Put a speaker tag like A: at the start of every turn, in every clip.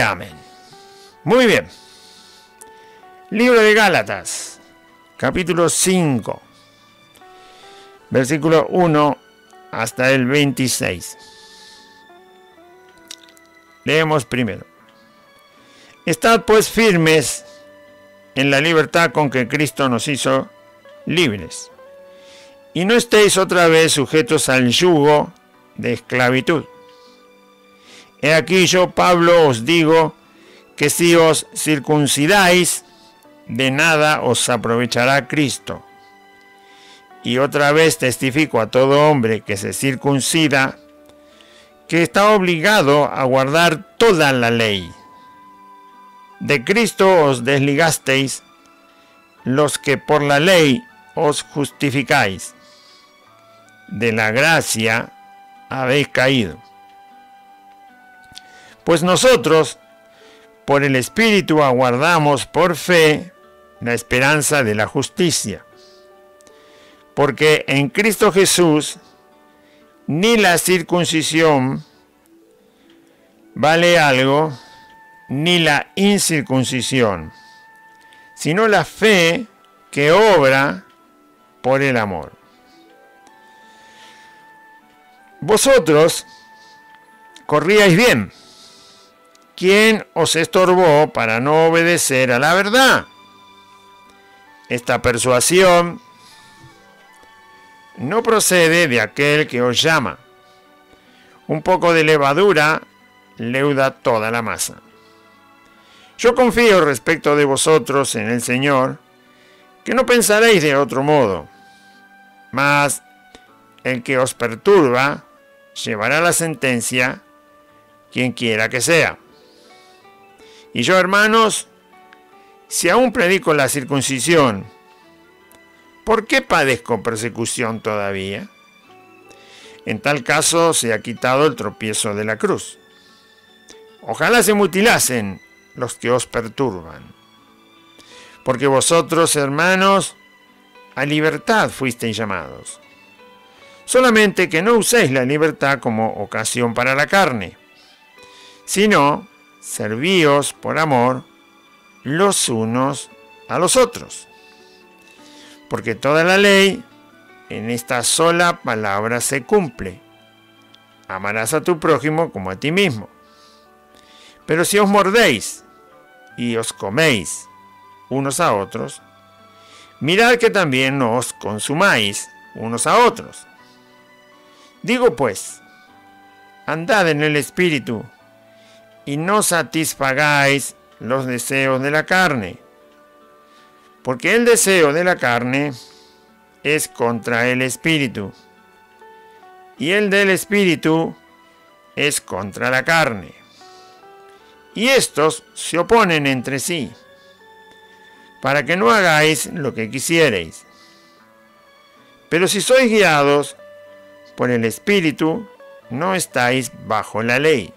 A: Amén. Muy bien. Libro de Gálatas, capítulo 5, versículo 1 hasta el 26. Leemos primero. Estad pues firmes en la libertad con que Cristo nos hizo libres, y no estéis otra vez sujetos al yugo de esclavitud. He aquí yo, Pablo, os digo que si os circuncidáis, de nada os aprovechará Cristo. Y otra vez testifico a todo hombre que se circuncida, que está obligado a guardar toda la ley. De Cristo os desligasteis, los que por la ley os justificáis. De la gracia habéis caído. Pues nosotros, por el Espíritu, aguardamos por fe la esperanza de la justicia. Porque en Cristo Jesús ni la circuncisión vale algo, ni la incircuncisión, sino la fe que obra por el amor. Vosotros corríais bien. ¿Quién os estorbó para no obedecer a la verdad? Esta persuasión no procede de aquel que os llama. Un poco de levadura leuda toda la masa. Yo confío respecto de vosotros en el Señor, que no pensaréis de otro modo, mas el que os perturba llevará la sentencia, quien quiera que sea. Y yo, hermanos, si aún predico la circuncisión, ¿por qué padezco persecución todavía? En tal caso se ha quitado el tropiezo de la cruz. Ojalá se mutilasen los que os perturban. Porque vosotros, hermanos, a libertad fuisteis llamados. Solamente que no uséis la libertad como ocasión para la carne, sino servíos por amor los unos a los otros. Porque toda la ley en esta sola palabra se cumple: amarás a tu prójimo como a ti mismo. Pero si os mordéis y os coméis unos a otros, mirad que también no os consumáis unos a otros. Digo pues, andad en el Espíritu, y no satisfagáis los deseos de la carne, porque el deseo de la carne es contra el Espíritu, y el del Espíritu es contra la carne. Y estos se oponen entre sí, para que no hagáis lo que quisierais. Pero si sois guiados por el Espíritu, no estáis bajo la ley.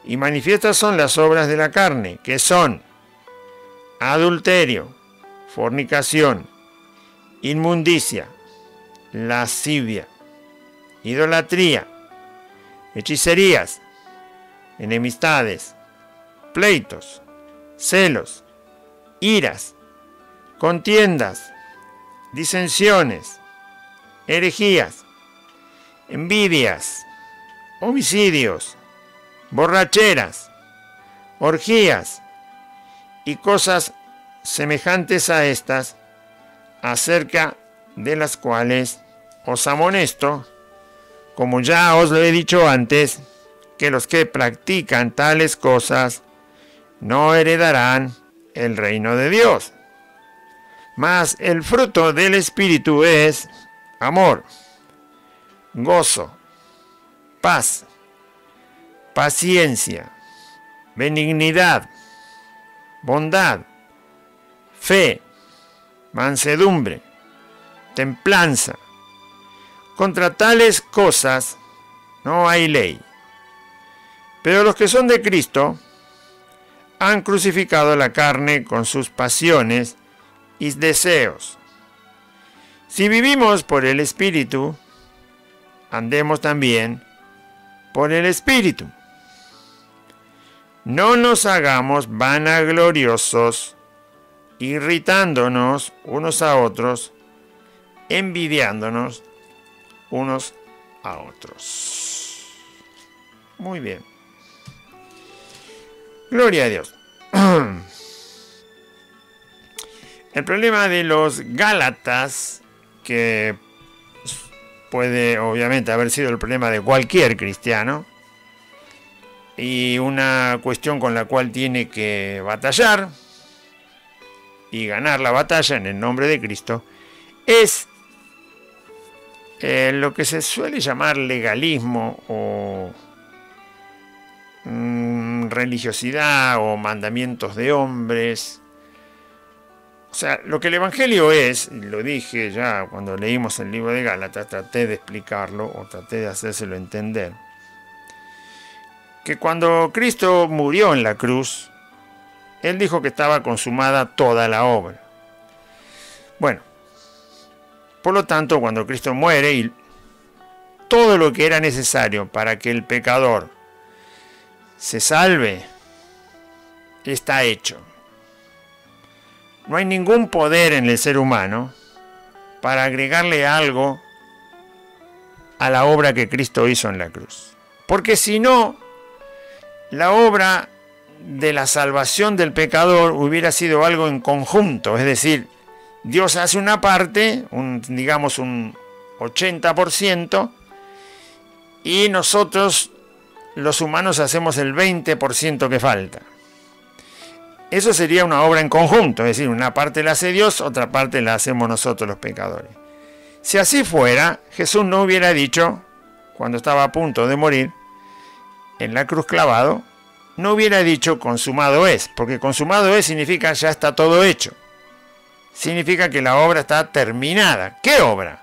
A: Y manifiestas son las obras de la carne, que son adulterio, fornicación, inmundicia, lascivia, idolatría, hechicerías, enemistades, pleitos, celos, iras, contiendas, disensiones, herejías, envidias, homicidios, borracheras, orgías y cosas semejantes a estas, acerca de las cuales os amonesto, como ya os lo he dicho antes, que los que practican tales cosas no heredarán el reino de Dios. Mas el fruto del Espíritu es amor, gozo, paz, paciencia, benignidad, bondad, fe, mansedumbre, templanza. Contra tales cosas no hay ley. Pero los que son de Cristo han crucificado la carne con sus pasiones y deseos. Si vivimos por el Espíritu, andemos también por el Espíritu. no nos hagamos vanagloriosos, irritándonos unos a otros, envidiándonos unos a otros. Muy bien. Gloria a Dios. El problema de los Gálatas, que puede obviamente haber sido el problema de cualquier cristiano, y una cuestión con la cual tiene que batallar y ganar la batalla en el nombre de Cristo, es lo que se suele llamar legalismo o religiosidad o mandamientos de hombres. O sea, lo que el Evangelio es, y lo dije ya cuando leímos el libro de Gálatas, traté de explicarlo o traté de hacérselo entender, que cuando Cristo murió en la cruz, Él dijo que estaba consumada toda la obra. Bueno, por lo tanto, cuando Cristo muere, y todo lo que era necesario para que el pecador se salve, está hecho. No hay ningún poder en el ser humano para agregarle algo a la obra que Cristo hizo en la cruz. Porque si no, la obra de la salvación del pecador hubiera sido algo en conjunto, es decir, Dios hace una parte, digamos un 80%, y nosotros, los humanos, hacemos el 20% que falta. Eso sería una obra en conjunto, es decir, una parte la hace Dios, otra parte la hacemos nosotros los pecadores. Si así fuera, Jesús no hubiera dicho, cuando estaba a punto de morir, en la cruz clavado, no hubiera dicho consumado es, porque consumado es significa ya está todo hecho. Significa que la obra está terminada. ¿Qué obra?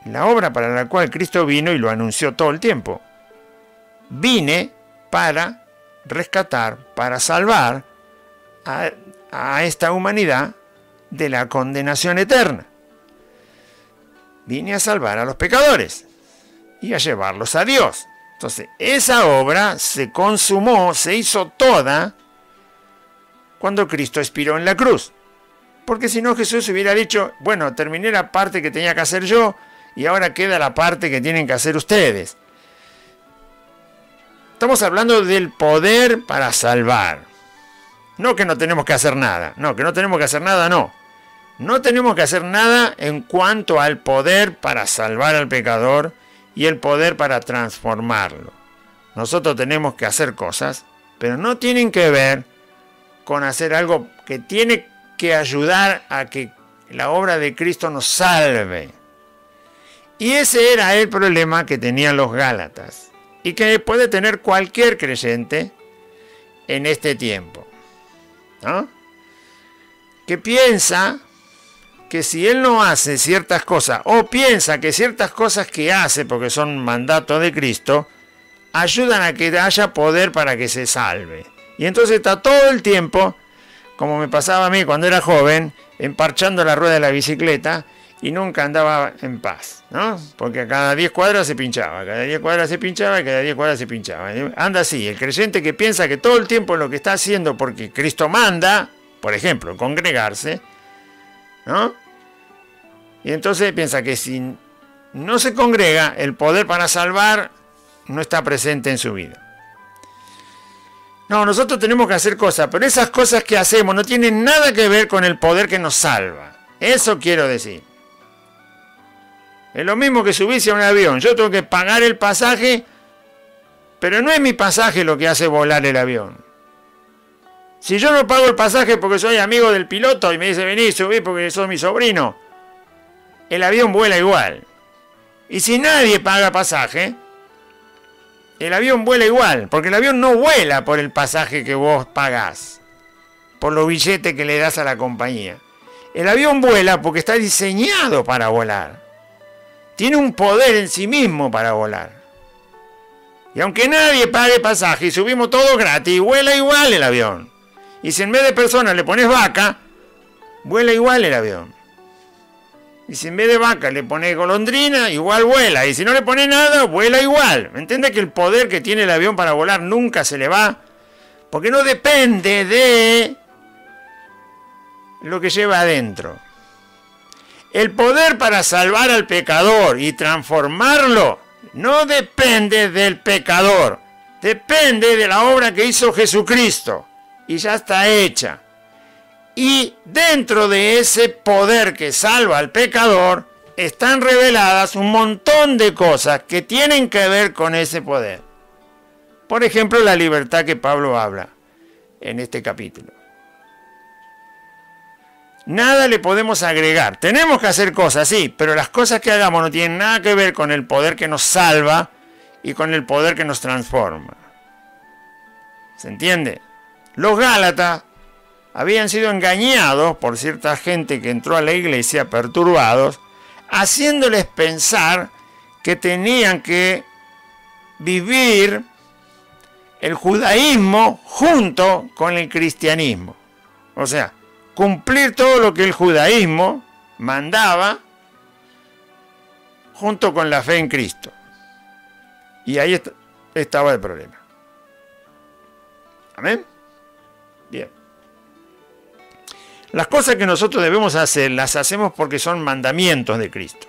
A: La obra para la cual Cristo vino y lo anunció todo el tiempo. Vine para rescatar, para salvar a esta humanidad de la condenación eterna. Vine a salvar a los pecadores y a llevarlos a Dios. Entonces, esa obra se consumó, se hizo toda cuando Cristo expiró en la cruz. Porque si no, Jesús hubiera dicho, bueno, terminé la parte que tenía que hacer yo y ahora queda la parte que tienen que hacer ustedes. Estamos hablando del poder para salvar. No que no tenemos que hacer nada. No, que no tenemos que hacer nada, no. No tenemos que hacer nada en cuanto al poder para salvar al pecador y el poder para transformarlo. Nosotros tenemos que hacer cosas, pero no tienen que ver con hacer algo que tiene que ayudar a que la obra de Cristo nos salve. Y ese era el problema que tenían los Gálatas y que puede tener cualquier creyente en este tiempo, ¿no? Que piensa que si él no hace ciertas cosas, o piensa que ciertas cosas que hace, porque son mandatos de Cristo, ayudan a que haya poder para que se salve. Y entonces está todo el tiempo, como me pasaba a mí cuando era joven, emparchando la rueda de la bicicleta y nunca andaba en paz, ¿no? Porque a cada 10 cuadras se pinchaba, cada 10 cuadras se pinchaba y cada 10 cuadras se pinchaba. Anda así, el creyente que piensa que todo el tiempo lo que está haciendo porque Cristo manda, por ejemplo, congregarse, ¿no? Y entonces piensa que si no se congrega, el poder para salvar no está presente en su vida. No, nosotros tenemos que hacer cosas, pero esas cosas que hacemos no tienen nada que ver con el poder que nos salva. Eso quiero decir. Es lo mismo que subirse a un avión. Yo tengo que pagar el pasaje, pero no es mi pasaje lo que hace volar el avión. Si yo no pago el pasaje porque soy amigo del piloto y me dice, vení, subí porque sos mi sobrino, el avión vuela igual. Y si nadie paga pasaje, el avión vuela igual, porque el avión no vuela por el pasaje que vos pagás, por los billetes que le das a la compañía. El avión vuela porque está diseñado para volar. Tiene un poder en sí mismo para volar. Y aunque nadie pague pasaje y subimos todo gratis, vuela igual el avión. Y si en vez de personas le pones vaca, vuela igual el avión. Y si en vez de vaca le pones golondrina, igual vuela. Y si no le pones nada, vuela igual. ¿Me entiendes que el poder que tiene el avión para volar nunca se le va? Porque no depende de lo que lleva adentro. El poder para salvar al pecador y transformarlo no depende del pecador. Depende de la obra que hizo Jesucristo. Y ya está hecha. Y dentro de ese poder que salva al pecador, están reveladas un montón de cosas que tienen que ver con ese poder. Por ejemplo, la libertad que Pablo habla en este capítulo. Nada le podemos agregar. Tenemos que hacer cosas, sí, pero las cosas que hagamos no tienen nada que ver con el poder que nos salva y con el poder que nos transforma. ¿Se entiende? Los Gálatas habían sido engañados por cierta gente que entró a la iglesia perturbados, haciéndoles pensar que tenían que vivir el judaísmo junto con el cristianismo. O sea, cumplir todo lo que el judaísmo mandaba junto con la fe en Cristo. Y ahí estaba el problema. ¿Amén? Bien. Las cosas que nosotros debemos hacer, las hacemos porque son mandamientos de Cristo.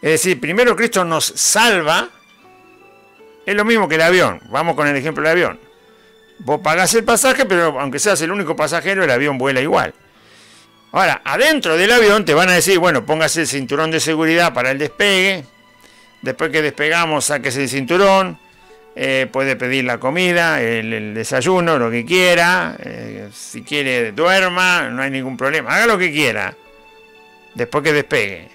A: Es decir, primero Cristo nos salva. Es lo mismo que el avión. Vamos con el ejemplo del avión. Vos pagás el pasaje, pero aunque seas el único pasajero, el avión vuela igual. Ahora, adentro del avión te van a decir, bueno, póngase el cinturón de seguridad para el despegue. Después que despegamos, sáquese el cinturón. Puede pedir la comida, el desayuno, lo que quiera. Si quiere, duerma, no hay ningún problema. Haga lo que quiera. Después que despegue.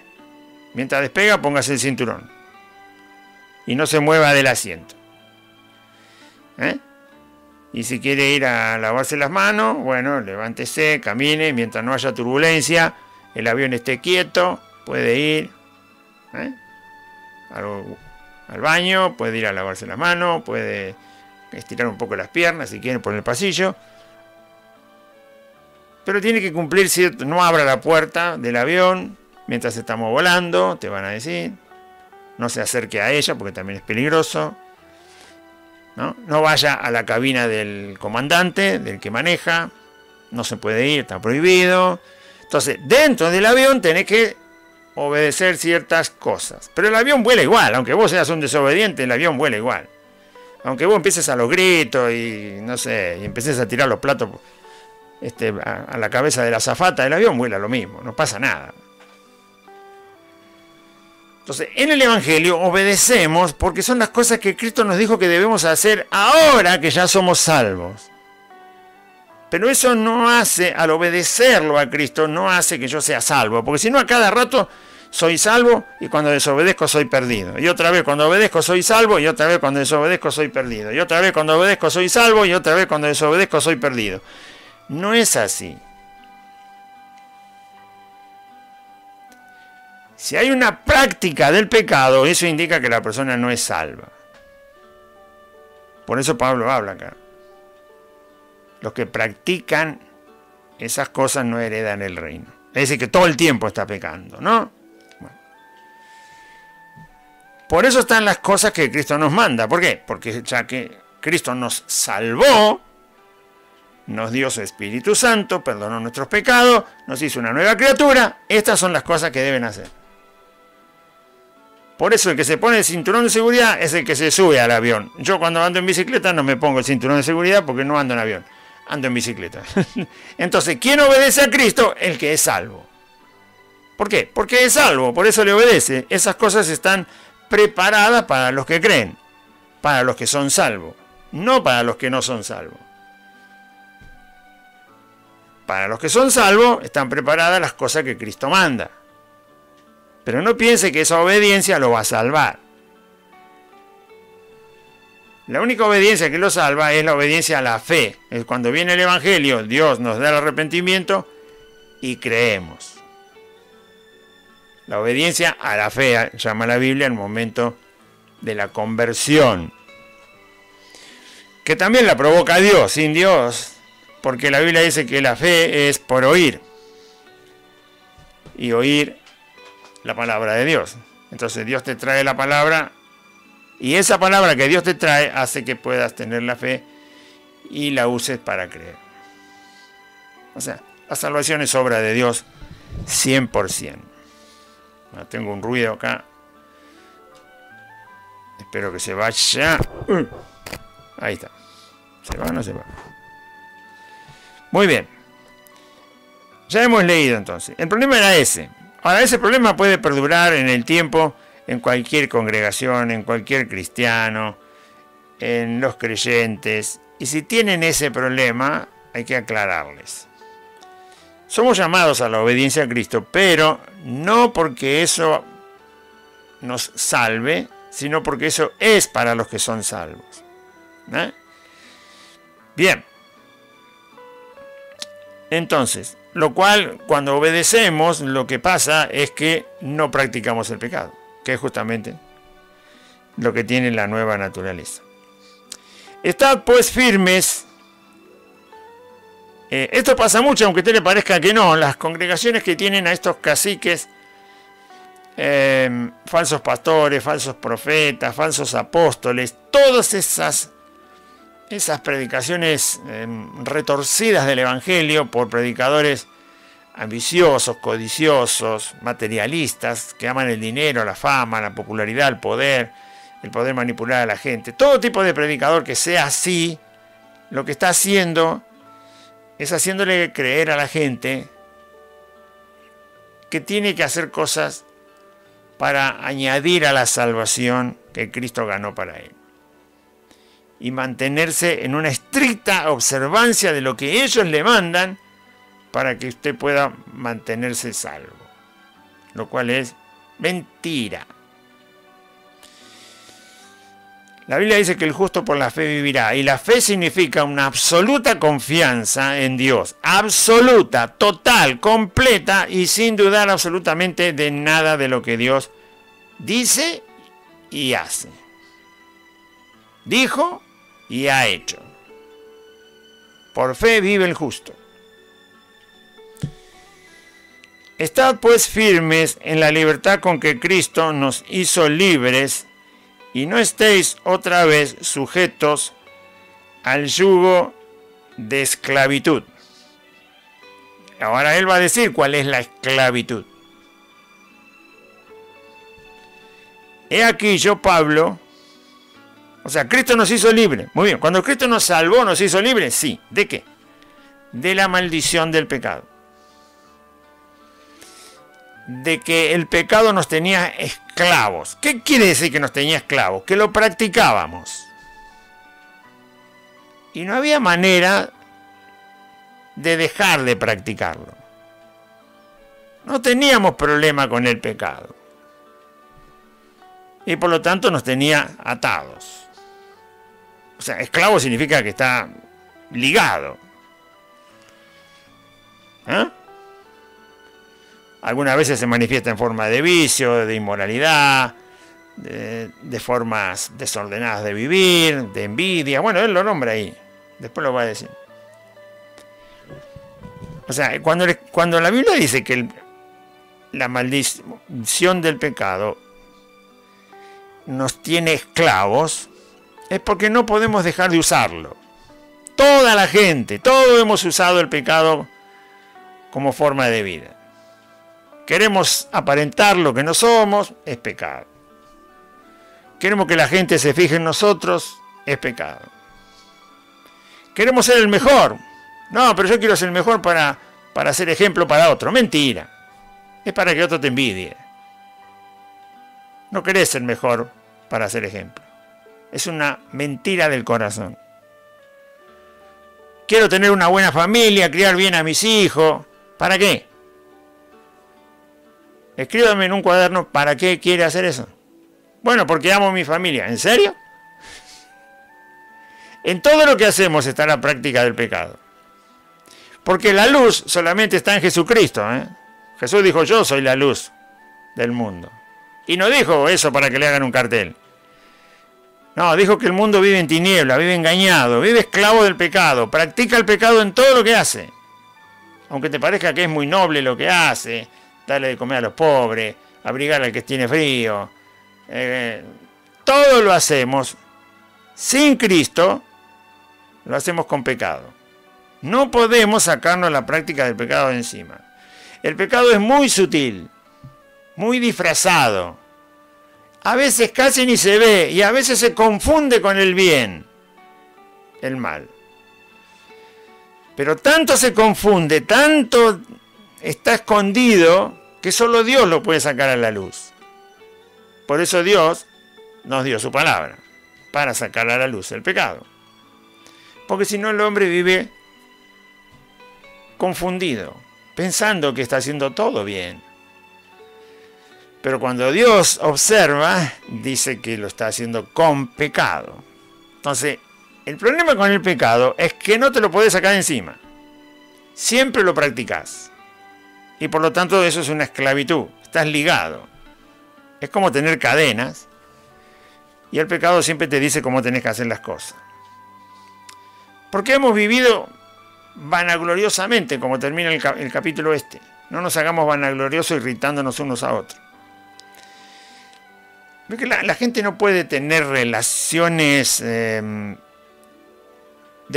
A: Mientras despega, póngase el cinturón. Y no se mueva del asiento. Y si quiere ir a lavarse las manos, bueno, levántese, camine, mientras no haya turbulencia, el avión esté quieto, puede ir al baño, puede ir a lavarse las manos, puede estirar un poco las piernas si quiere por el pasillo. Pero tiene que cumplir cierto, no abra la puerta del avión mientras estamos volando, te van a decir. No se acerque a ella porque también es peligroso. No vaya a la cabina del comandante, del que maneja. No se puede ir, está prohibido. Entonces, dentro del avión tenés que obedecer ciertas cosas. Pero el avión vuela igual. Aunque vos seas un desobediente, el avión vuela igual. Aunque vos empieces a los gritos y no sé, y empieces a tirar los platos a la cabeza de la azafata, el avión vuela lo mismo. No pasa nada. Entonces, en el Evangelio obedecemos porque son las cosas que Cristo nos dijo que debemos hacer ahora que ya somos salvos. Pero eso no hace, al obedecerlo a Cristo, no hace que yo sea salvo. Porque si no, a cada rato soy salvo y cuando desobedezco soy perdido. Y otra vez cuando obedezco soy salvo y otra vez cuando desobedezco soy perdido. Y otra vez cuando obedezco soy salvo y otra vez cuando desobedezco soy perdido. No es así. Si hay una práctica del pecado, eso indica que la persona no es salva. Por eso Pablo habla acá. Los que practican esas cosas no heredan el reino. Es decir, que todo el tiempo está pecando, ¿no? Bueno. Por eso están las cosas que Cristo nos manda. ¿Por qué? Porque ya que Cristo nos salvó, nos dio su Espíritu Santo, perdonó nuestros pecados, nos hizo una nueva criatura, estas son las cosas que deben hacer. Por eso el que se pone el cinturón de seguridad es el que se sube al avión. Yo cuando ando en bicicleta no me pongo el cinturón de seguridad porque no ando en avión, ando en bicicleta. Entonces, ¿quién obedece a Cristo? El que es salvo. ¿Por qué? Porque es salvo, por eso le obedece. Esas cosas están preparadas para los que creen, para los que son salvos, no para los que no son salvos. Para los que son salvos están preparadas las cosas que Cristo manda. Pero no piense que esa obediencia lo va a salvar. La única obediencia que lo salva es la obediencia a la fe. Es cuando viene el Evangelio, Dios nos da el arrepentimiento y creemos. La obediencia a la fe, llama la Biblia, el momento de la conversión. Que también la provoca Dios, sin Dios, porque la Biblia dice que la fe es por oír. Y oír la palabra de Dios. Entonces Dios te trae la palabra Y esa palabra que Dios te trae hace que puedas tener la fe y la uses para creer. O sea, la salvación es obra de Dios 100%. Tengo un ruido acá. Espero que se vaya. Ahí está. ¿Se va o no se va? Muy bien. Ya hemos leído entonces. El problema era ese. Ahora, ese problema puede perdurar en el tiempo en cualquier congregación, en cualquier cristiano, en los creyentes. Y si tienen ese problema, hay que aclararles. Somos llamados a la obediencia a Cristo, pero no porque eso nos salve, sino porque eso es para los que son salvos. ¿Eh? Bien. Entonces, lo cual, cuando obedecemos, lo que pasa es que no practicamos el pecado, que es justamente lo que tiene la nueva naturaleza. Estad pues firmes. Esto pasa mucho, aunque a usted le parezca que no. Las congregaciones que tienen a estos caciques, falsos pastores, falsos profetas, falsos apóstoles, todas esas predicaciones retorcidas del Evangelio por predicadores ambiciosos, codiciosos, materialistas, que aman el dinero, la fama, la popularidad, el poder manipular a la gente. Todo tipo de predicador que sea así, lo que está haciendo es haciéndole creer a la gente que tiene que hacer cosas para añadir a la salvación que Cristo ganó para él. Y mantenerse en una estricta observancia de lo que ellos le mandan para que usted pueda mantenerse salvo. Lo cual es mentira. La Biblia dice que el justo por la fe vivirá. Y la fe significa una absoluta confianza en Dios. Absoluta, total, completa y sin dudar absolutamente de nada de lo que Dios dice y hace. Dijo y ha hecho. Por fe vive el justo. Estad pues firmes en la libertad con que Cristo nos hizo libres, y no estéis otra vez sujetos al yugo de esclavitud. Ahora él va a decir cuál es la esclavitud. He aquí yo, Pablo, o sea, Cristo nos hizo libres. Muy bien, cuando Cristo nos salvó, nos hizo libres, sí. ¿De qué? De la maldición del pecado. De que el pecado nos tenía esclavos. ¿Qué quiere decir que nos tenía esclavos? Que lo practicábamos. Y no había manera de dejar de practicarlo. No teníamos problema con el pecado. Y por lo tanto nos tenía atados. O sea, esclavo significa que está ligado. ¿Eh? Algunas veces se manifiesta en forma de vicio, de inmoralidad, de formas desordenadas de vivir, de envidia. Bueno, él lo nombra ahí. Después lo va a decir. O sea, cuando la Biblia dice que la maldición del pecado nos tiene esclavos, es porque no podemos dejar de usarlo. Toda la gente, todos hemos usado el pecado como forma de vida. Queremos aparentar lo que no somos, es pecado. Queremos que la gente se fije en nosotros, es pecado. Queremos ser el mejor. No, pero yo quiero ser el mejor para ser ejemplo para otro. Mentira. Es para que otro te envidie. No querés ser mejor para ser ejemplo. Es una mentira del corazón. Quiero tener una buena familia, criar bien a mis hijos. ¿Para qué? Escríbame en un cuaderno, ¿para qué quiere hacer eso? Bueno, porque amo a mi familia. ¿En serio? En todo lo que hacemos está la práctica del pecado. Porque la luz solamente está en Jesucristo. Jesús dijo, yo soy la luz del mundo. Y no dijo eso para que le hagan un cartel. No, dijo que el mundo vive en tiniebla, vive engañado, vive esclavo del pecado. Practica el pecado en todo lo que hace. Aunque te parezca que es muy noble lo que hace, darle de comer a los pobres, abrigar al que tiene frío. Todo todo lo hacemos sin Cristo, lo hacemos con pecado. No podemos sacarnos la práctica del pecado de encima. El pecado es muy sutil, muy disfrazado. A veces casi ni se ve y a veces se confunde con el bien, el mal. Pero tanto se confunde, tanto está escondido, que solo Dios lo puede sacar a la luz. Por eso Dios nos dio su palabra, para sacar a la luz el pecado. Porque si no el hombre vive confundido, pensando que está haciendo todo bien. Pero cuando Dios observa, dice que lo está haciendo con pecado. Entonces, el problema con el pecado es que no te lo puedes sacar encima. Siempre lo practicas. Y por lo tanto eso es una esclavitud. Estás ligado. Es como tener cadenas. Y el pecado siempre te dice cómo tenés que hacer las cosas. Porque hemos vivido vanagloriosamente, como termina el capítulo este. No nos hagamos vanagloriosos irritándonos unos a otros. Porque la gente no puede tener relaciones de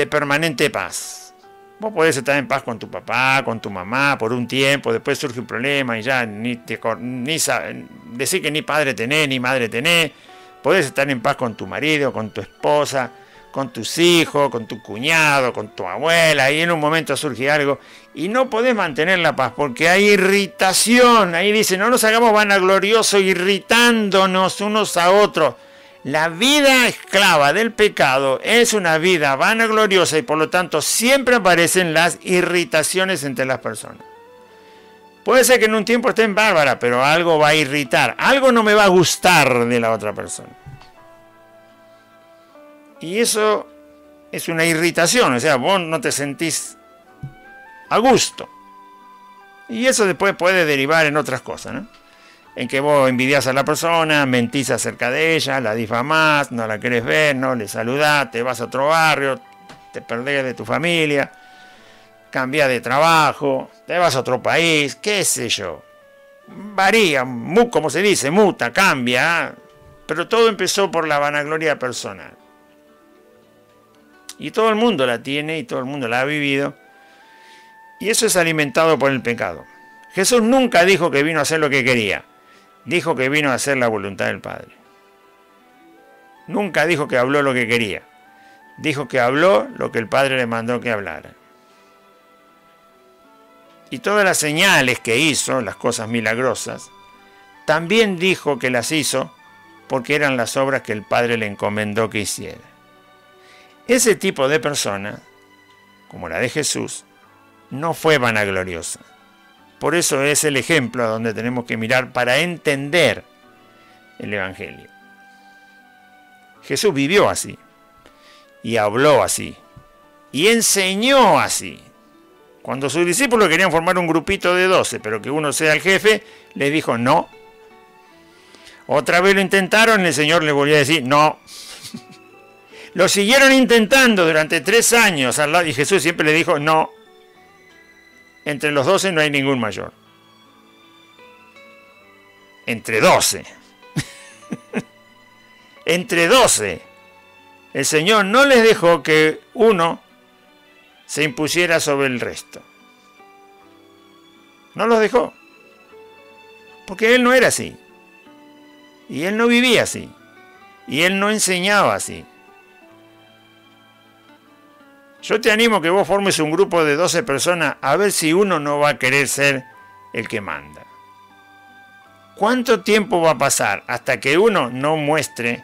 A: permanente paz. Vos podés estar en paz con tu papá, con tu mamá, por un tiempo, después surge un problema y ya decir que ni padre tenés, ni madre tenés. Podés estar en paz con tu marido, con tu esposa, con tus hijos, con tu cuñado, con tu abuela, y en un momento surge algo, y no podés mantener la paz, porque hay irritación. Ahí dice, no nos hagamos vanagloriosos irritándonos unos a otros. La vida esclava del pecado es una vida vanagloriosa y por lo tanto siempre aparecen las irritaciones entre las personas. Puede ser que en un tiempo estén bárbaras, pero algo va a irritar, algo no me va a gustar de la otra persona. Y eso es una irritación, o sea, vos no te sentís a gusto. Y eso después puede derivar en otras cosas, ¿no? En que vos envidias a la persona, mentís acerca de ella, la difamás, no la querés ver, no le saludás, te vas a otro barrio, te perdés de tu familia, cambiás de trabajo, te vas a otro país, qué sé yo. Varía, como se dice, muta, cambia, pero todo empezó por la vanagloria personal. Y todo el mundo la tiene y todo el mundo la ha vivido. Y eso es alimentado por el pecado. Jesús nunca dijo que vino a hacer lo que quería. Dijo que vino a hacer la voluntad del Padre. Nunca dijo que habló lo que quería. Dijo que habló lo que el Padre le mandó que hablara. Y todas las señales que hizo, las cosas milagrosas, también dijo que las hizo porque eran las obras que el Padre le encomendó que hiciera. Ese tipo de persona, como la de Jesús, no fue vanagloriosa. Por eso es el ejemplo a donde tenemos que mirar para entender el Evangelio. Jesús vivió así, y habló así, y enseñó así. Cuando sus discípulos querían formar un grupito de 12, pero que uno sea el jefe, les dijo no. Otra vez lo intentaron y el Señor les volvió a decir no. Lo siguieron intentando durante 3 años y Jesús siempre le dijo no. Entre los 12 no hay ningún mayor. Entre 12. Entre 12. El Señor no les dejó que uno se impusiera sobre el resto. No los dejó. Porque Él no era así. Y Él no vivía así. Y Él no enseñaba así. Yo te animo a que vos formes un grupo de 12 personas a ver si uno no va a querer ser el que manda. ¿Cuánto tiempo va a pasar hasta que uno no muestre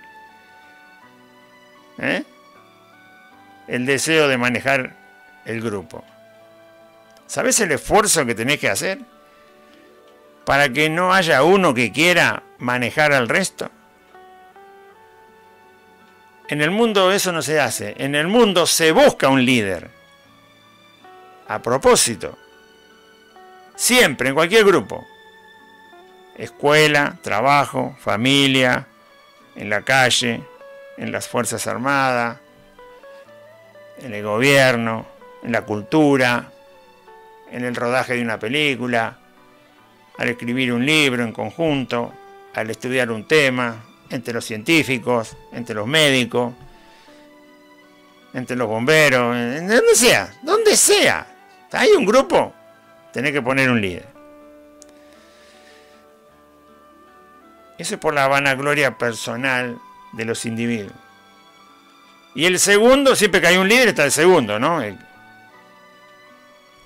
A: el deseo de manejar el grupo? ¿Sabés el esfuerzo que tenés que hacer para que no haya uno que quiera manejar al resto? En el mundo eso no se hace. En el mundo se busca un líder. A propósito. Siempre, en cualquier grupo. Escuela, trabajo, familia, en la calle, en las Fuerzas Armadas, en el gobierno, en la cultura, en el rodaje de una película, al escribir un libro en conjunto, al estudiar un tema, entre los científicos, entre los médicos, entre los bomberos, donde sea. Hay un grupo, tenés que poner un líder. Eso es por la vanagloria personal de los individuos. Y el segundo, siempre que hay un líder está el segundo, ¿no?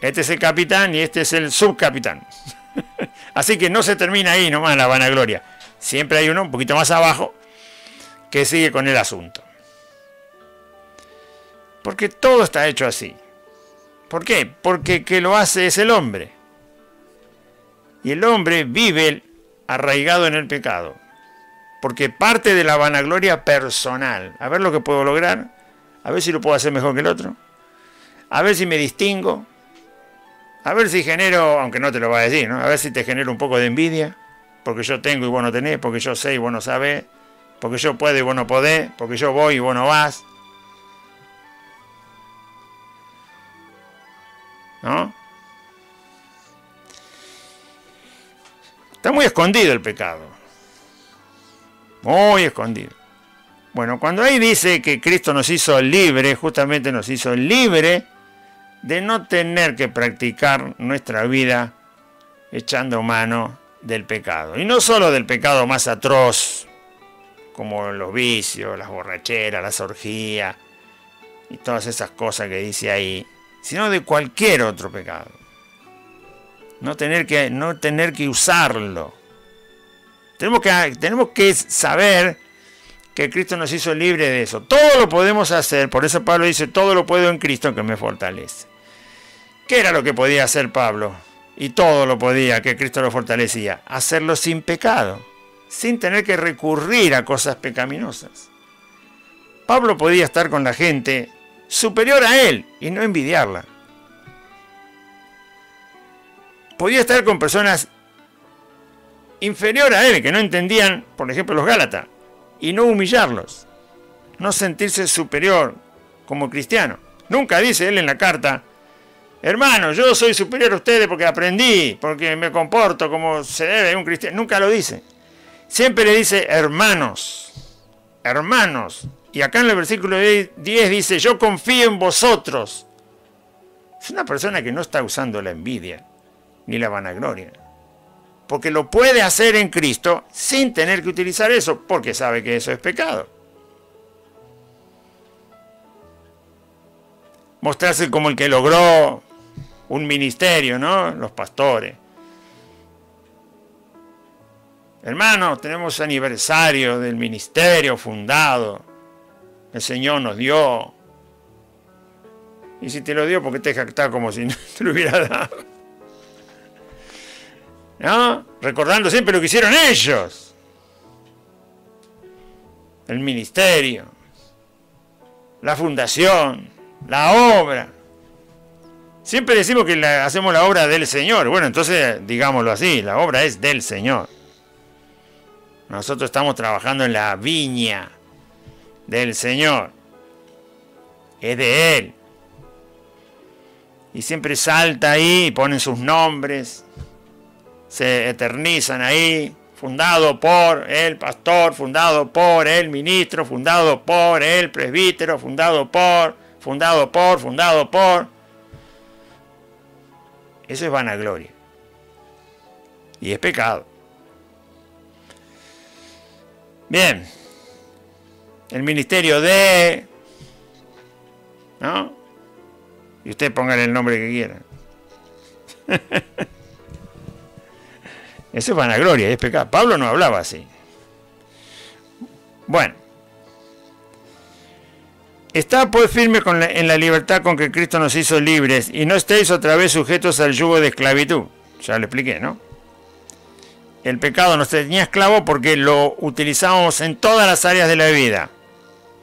A: Este es el capitán y este es el subcapitán. Así que no se termina ahí nomás la vanagloria. Siempre hay uno un poquito más abajo que sigue con el asunto. Porque todo está hecho así. ¿Por qué? Porque el que lo hace es el hombre. Y el hombre vive arraigado en el pecado. Porque parte de la vanagloria personal. A ver lo que puedo lograr. A ver si lo puedo hacer mejor que el otro. A ver si me distingo. A ver si genero, aunque no te lo va a decir, ¿no? A ver si te genero un poco de envidia. Porque yo tengo y vos no tenés. Porque yo sé y vos no sabés. Porque yo puedo y vos no podés. Porque yo voy y vos no vas. ¿No? Está muy escondido el pecado. Muy escondido. Bueno, cuando ahí dice que Cristo nos hizo libre, justamente nos hizo libre de no tener que practicar nuestra vida echando mano del pecado. Y no solo del pecado más atroz, como los vicios, las borracheras, las orgías y todas esas cosas que dice ahí, sino de cualquier otro pecado. No tener que usarlo. Tenemos que saber que Cristo nos hizo libre de eso. Todo lo podemos hacer, por eso Pablo dice, todo lo puedo en Cristo que me fortalece. ¿Qué era lo que podía hacer Pablo? Y todo lo podía, que Cristo lo fortalecía. Hacerlo sin pecado, sin tener que recurrir a cosas pecaminosas. Pablo podía estar con la gente superior a él y no envidiarla. Podía estar con personas inferior a él, que no entendían, por ejemplo, los Gálatas, y no humillarlos, no sentirse superior como cristiano. Nunca dice él en la carta, hermano, yo soy superior a ustedes porque aprendí, porque me comporto como se debe un cristiano. Nunca lo dice. Siempre le dice hermanos, hermanos. Y acá en el versículo 10 dice, yo confío en vosotros. Es una persona que no está usando la envidia ni la vanagloria, porque lo puede hacer en Cristo sin tener que utilizar eso, porque sabe que eso es pecado. Mostrarse como el que logró un ministerio, ¿no? Los pastores. Hermanos, tenemos aniversario del ministerio fundado. El Señor nos dio. Y si te lo dio, ¿por qué te jactás como si no te lo hubiera dado? ¿No? Recordando siempre lo que hicieron ellos. El ministerio, la fundación, la obra. Siempre decimos que hacemos la obra del Señor. Bueno, entonces digámoslo así, la obra es del Señor. Nosotros estamos trabajando en la viña del Señor. Es de Él. Y siempre salta ahí y ponen sus nombres. Se eternizan ahí, fundado por el pastor, fundado por el ministro, fundado por el presbítero, fundado por. Eso es vanagloria. Y es pecado. Bien. El ministerio de. ¿No? Y usted póngale el nombre que quiera. Eso es vanagloria, es pecado. Pablo no hablaba así. Bueno. Está pues firme en la libertad con que Cristo nos hizo libres y no estéis otra vez sujetos al yugo de esclavitud. Ya lo expliqué, ¿no? El pecado nos tenía esclavo porque lo utilizábamos en todas las áreas de la vida.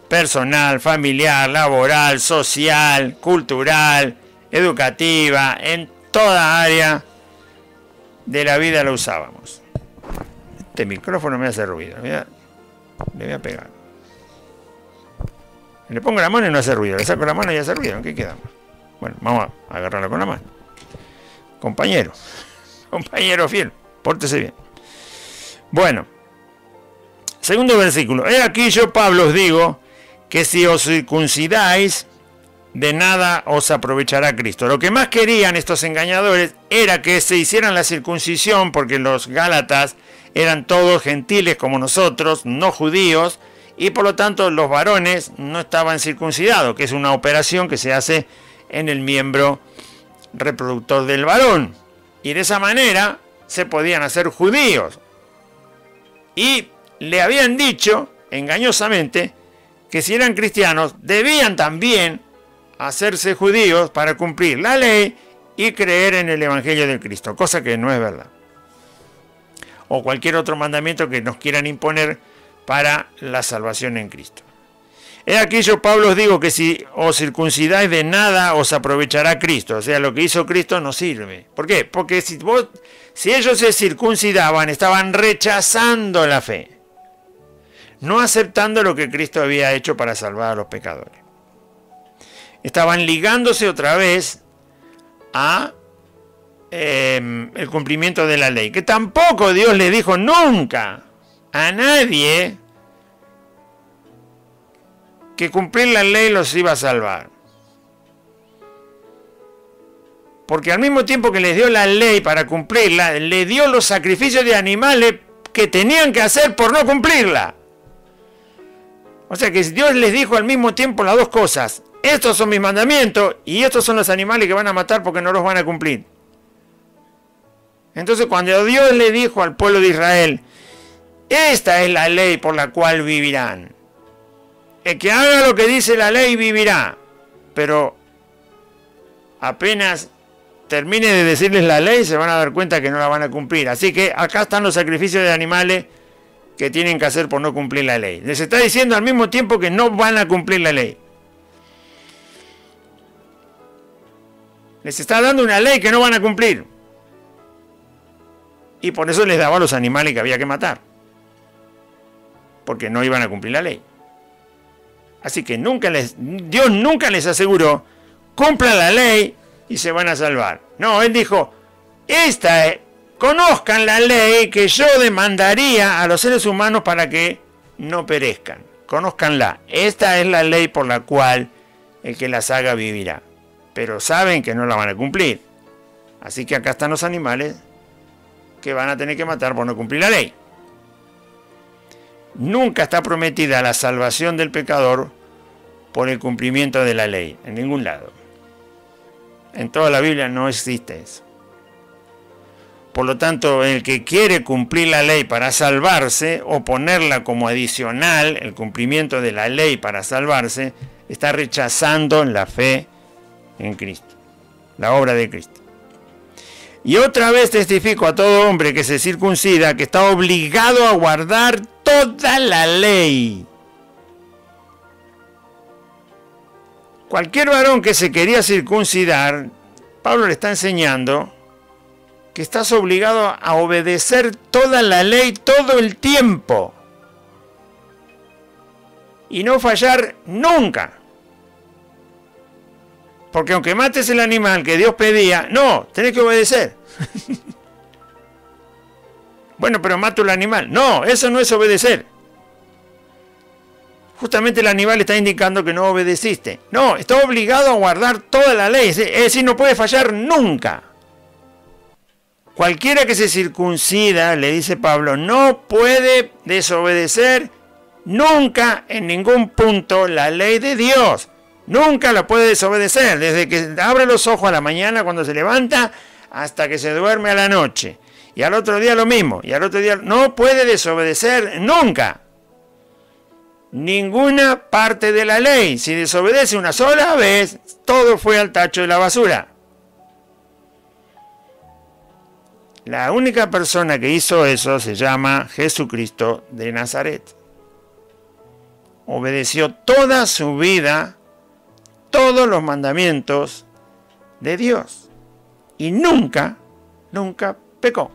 A: Personal, familiar, laboral, social, cultural, educativa, en toda área de la vida lo usábamos. Este micrófono me hace ruido. Le voy a pegar. Le pongo la mano y no hace ruido. Le saco la mano y hace ruido. ¿En qué quedamos? Bueno, vamos a agarrarlo con la mano. Compañero. Compañero fiel. Pórtese bien. Bueno. segundo versículo. He aquí yo, Pablo, os digo que si os circuncidáis, de nada os aprovechará Cristo. Lo que más querían estos engañadores era que se hicieran la circuncisión, porque los gálatas eran todos gentiles como nosotros, no judíos, y por lo tanto los varones no estaban circuncidados, que es una operación que se hace en el miembro reproductor del varón. Y de esa manera se podían hacer judíos. Y le habían dicho, engañosamente, que si eran cristianos, debían también hacerse judíos para cumplir la ley y creer en el Evangelio de Cristo, cosa que no es verdad. O cualquier otro mandamiento que nos quieran imponer para la salvación en Cristo. He aquí yo, Pablo, os digo que si os circuncidáis, de nada os aprovechará Cristo. O sea, lo que hizo Cristo no sirve. ¿Por qué? Porque si ellos se circuncidaban, estaban rechazando la fe, no aceptando lo que Cristo había hecho para salvar a los pecadores. Estaban ligándose otra vez a el cumplimiento de la ley, que tampoco Dios le dijo nunca a nadie que cumplir la ley los iba a salvar. Porque al mismo tiempo que les dio la ley para cumplirla, le dio los sacrificios de animales que tenían que hacer por no cumplirla. O sea que Dios les dijo al mismo tiempo las dos cosas. Estos son mis mandamientos y estos son los animales que van a matar porque no los van a cumplir. Entonces cuando Dios le dijo al pueblo de Israel, esta es la ley por la cual vivirán. El que haga lo que dice la ley vivirá. Pero apenas termine de decirles la ley, se van a dar cuenta que no la van a cumplir. Así que acá están los sacrificios de animales que tienen que hacer por no cumplir la ley. Les está diciendo al mismo tiempo que no van a cumplir la ley. Les está dando una ley que no van a cumplir. Y por eso les daba los animales que había que matar. Porque no iban a cumplir la ley. Así que Dios nunca les aseguró, cumplan la ley y se van a salvar. No, Él dijo, conozcan la ley que yo demandaría a los seres humanos para que no perezcan. Conózcanla. Esta es la ley por la cual el que las haga vivirá. Pero saben que no la van a cumplir. Así que acá están los animales que van a tener que matar por no cumplir la ley. Nunca está prometida la salvación del pecador por el cumplimiento de la ley, en ningún lado. En toda la Biblia no existe eso. Por lo tanto, el que quiere cumplir la ley para salvarse o ponerla como adicional, el cumplimiento de la ley para salvarse, está rechazando la fe en Cristo, la obra de Cristo. Y otra vez testifico a todo hombre que se circuncida que está obligado a guardar toda la ley. Cualquier varón que se quería circuncidar, Pablo le está enseñando que estás obligado a obedecer toda la ley todo el tiempo y no fallar nunca. Porque aunque mates el animal que Dios pedía, no, tenés que obedecer. Bueno, pero mato el animal. No, eso no es obedecer. Justamente el animal está indicando que no obedeciste. No, está obligado a guardar toda la ley. Es decir, no puede fallar nunca. Cualquiera que se circuncida, le dice Pablo, no puede desobedecer nunca en ningún punto la ley de Dios. Nunca la puede desobedecer, desde que abre los ojos a la mañana cuando se levanta hasta que se duerme a la noche. Y al otro día lo mismo, y al otro día no puede desobedecer nunca ninguna parte de la ley. Si desobedece una sola vez, todo fue al tacho de la basura. La única persona que hizo eso se llama Jesucristo de Nazaret. Obedeció toda su vida todos los mandamientos de Dios y nunca pecó.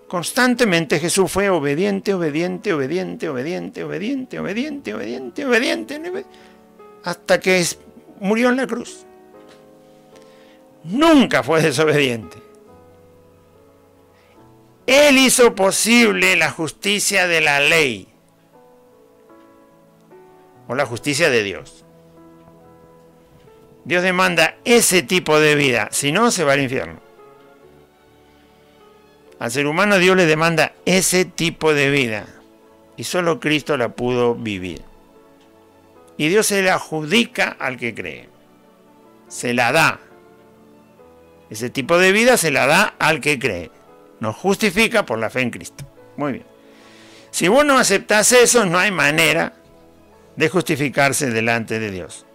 A: Constantemente Jesús fue obediente, hasta que murió en la cruz. Nunca fue desobediente. Él hizo posible la justicia de la ley, o la justicia de Dios. Dios demanda ese tipo de vida, si no se va al infierno. Al ser humano Dios le demanda ese tipo de vida, y solo Cristo la pudo vivir. Y Dios se la adjudica al que cree, se la da. Ese tipo de vida se la da al que cree. Nos justifica por la fe en Cristo. Muy bien. Si vos no aceptás eso, no hay manera de justificarse delante de Dios.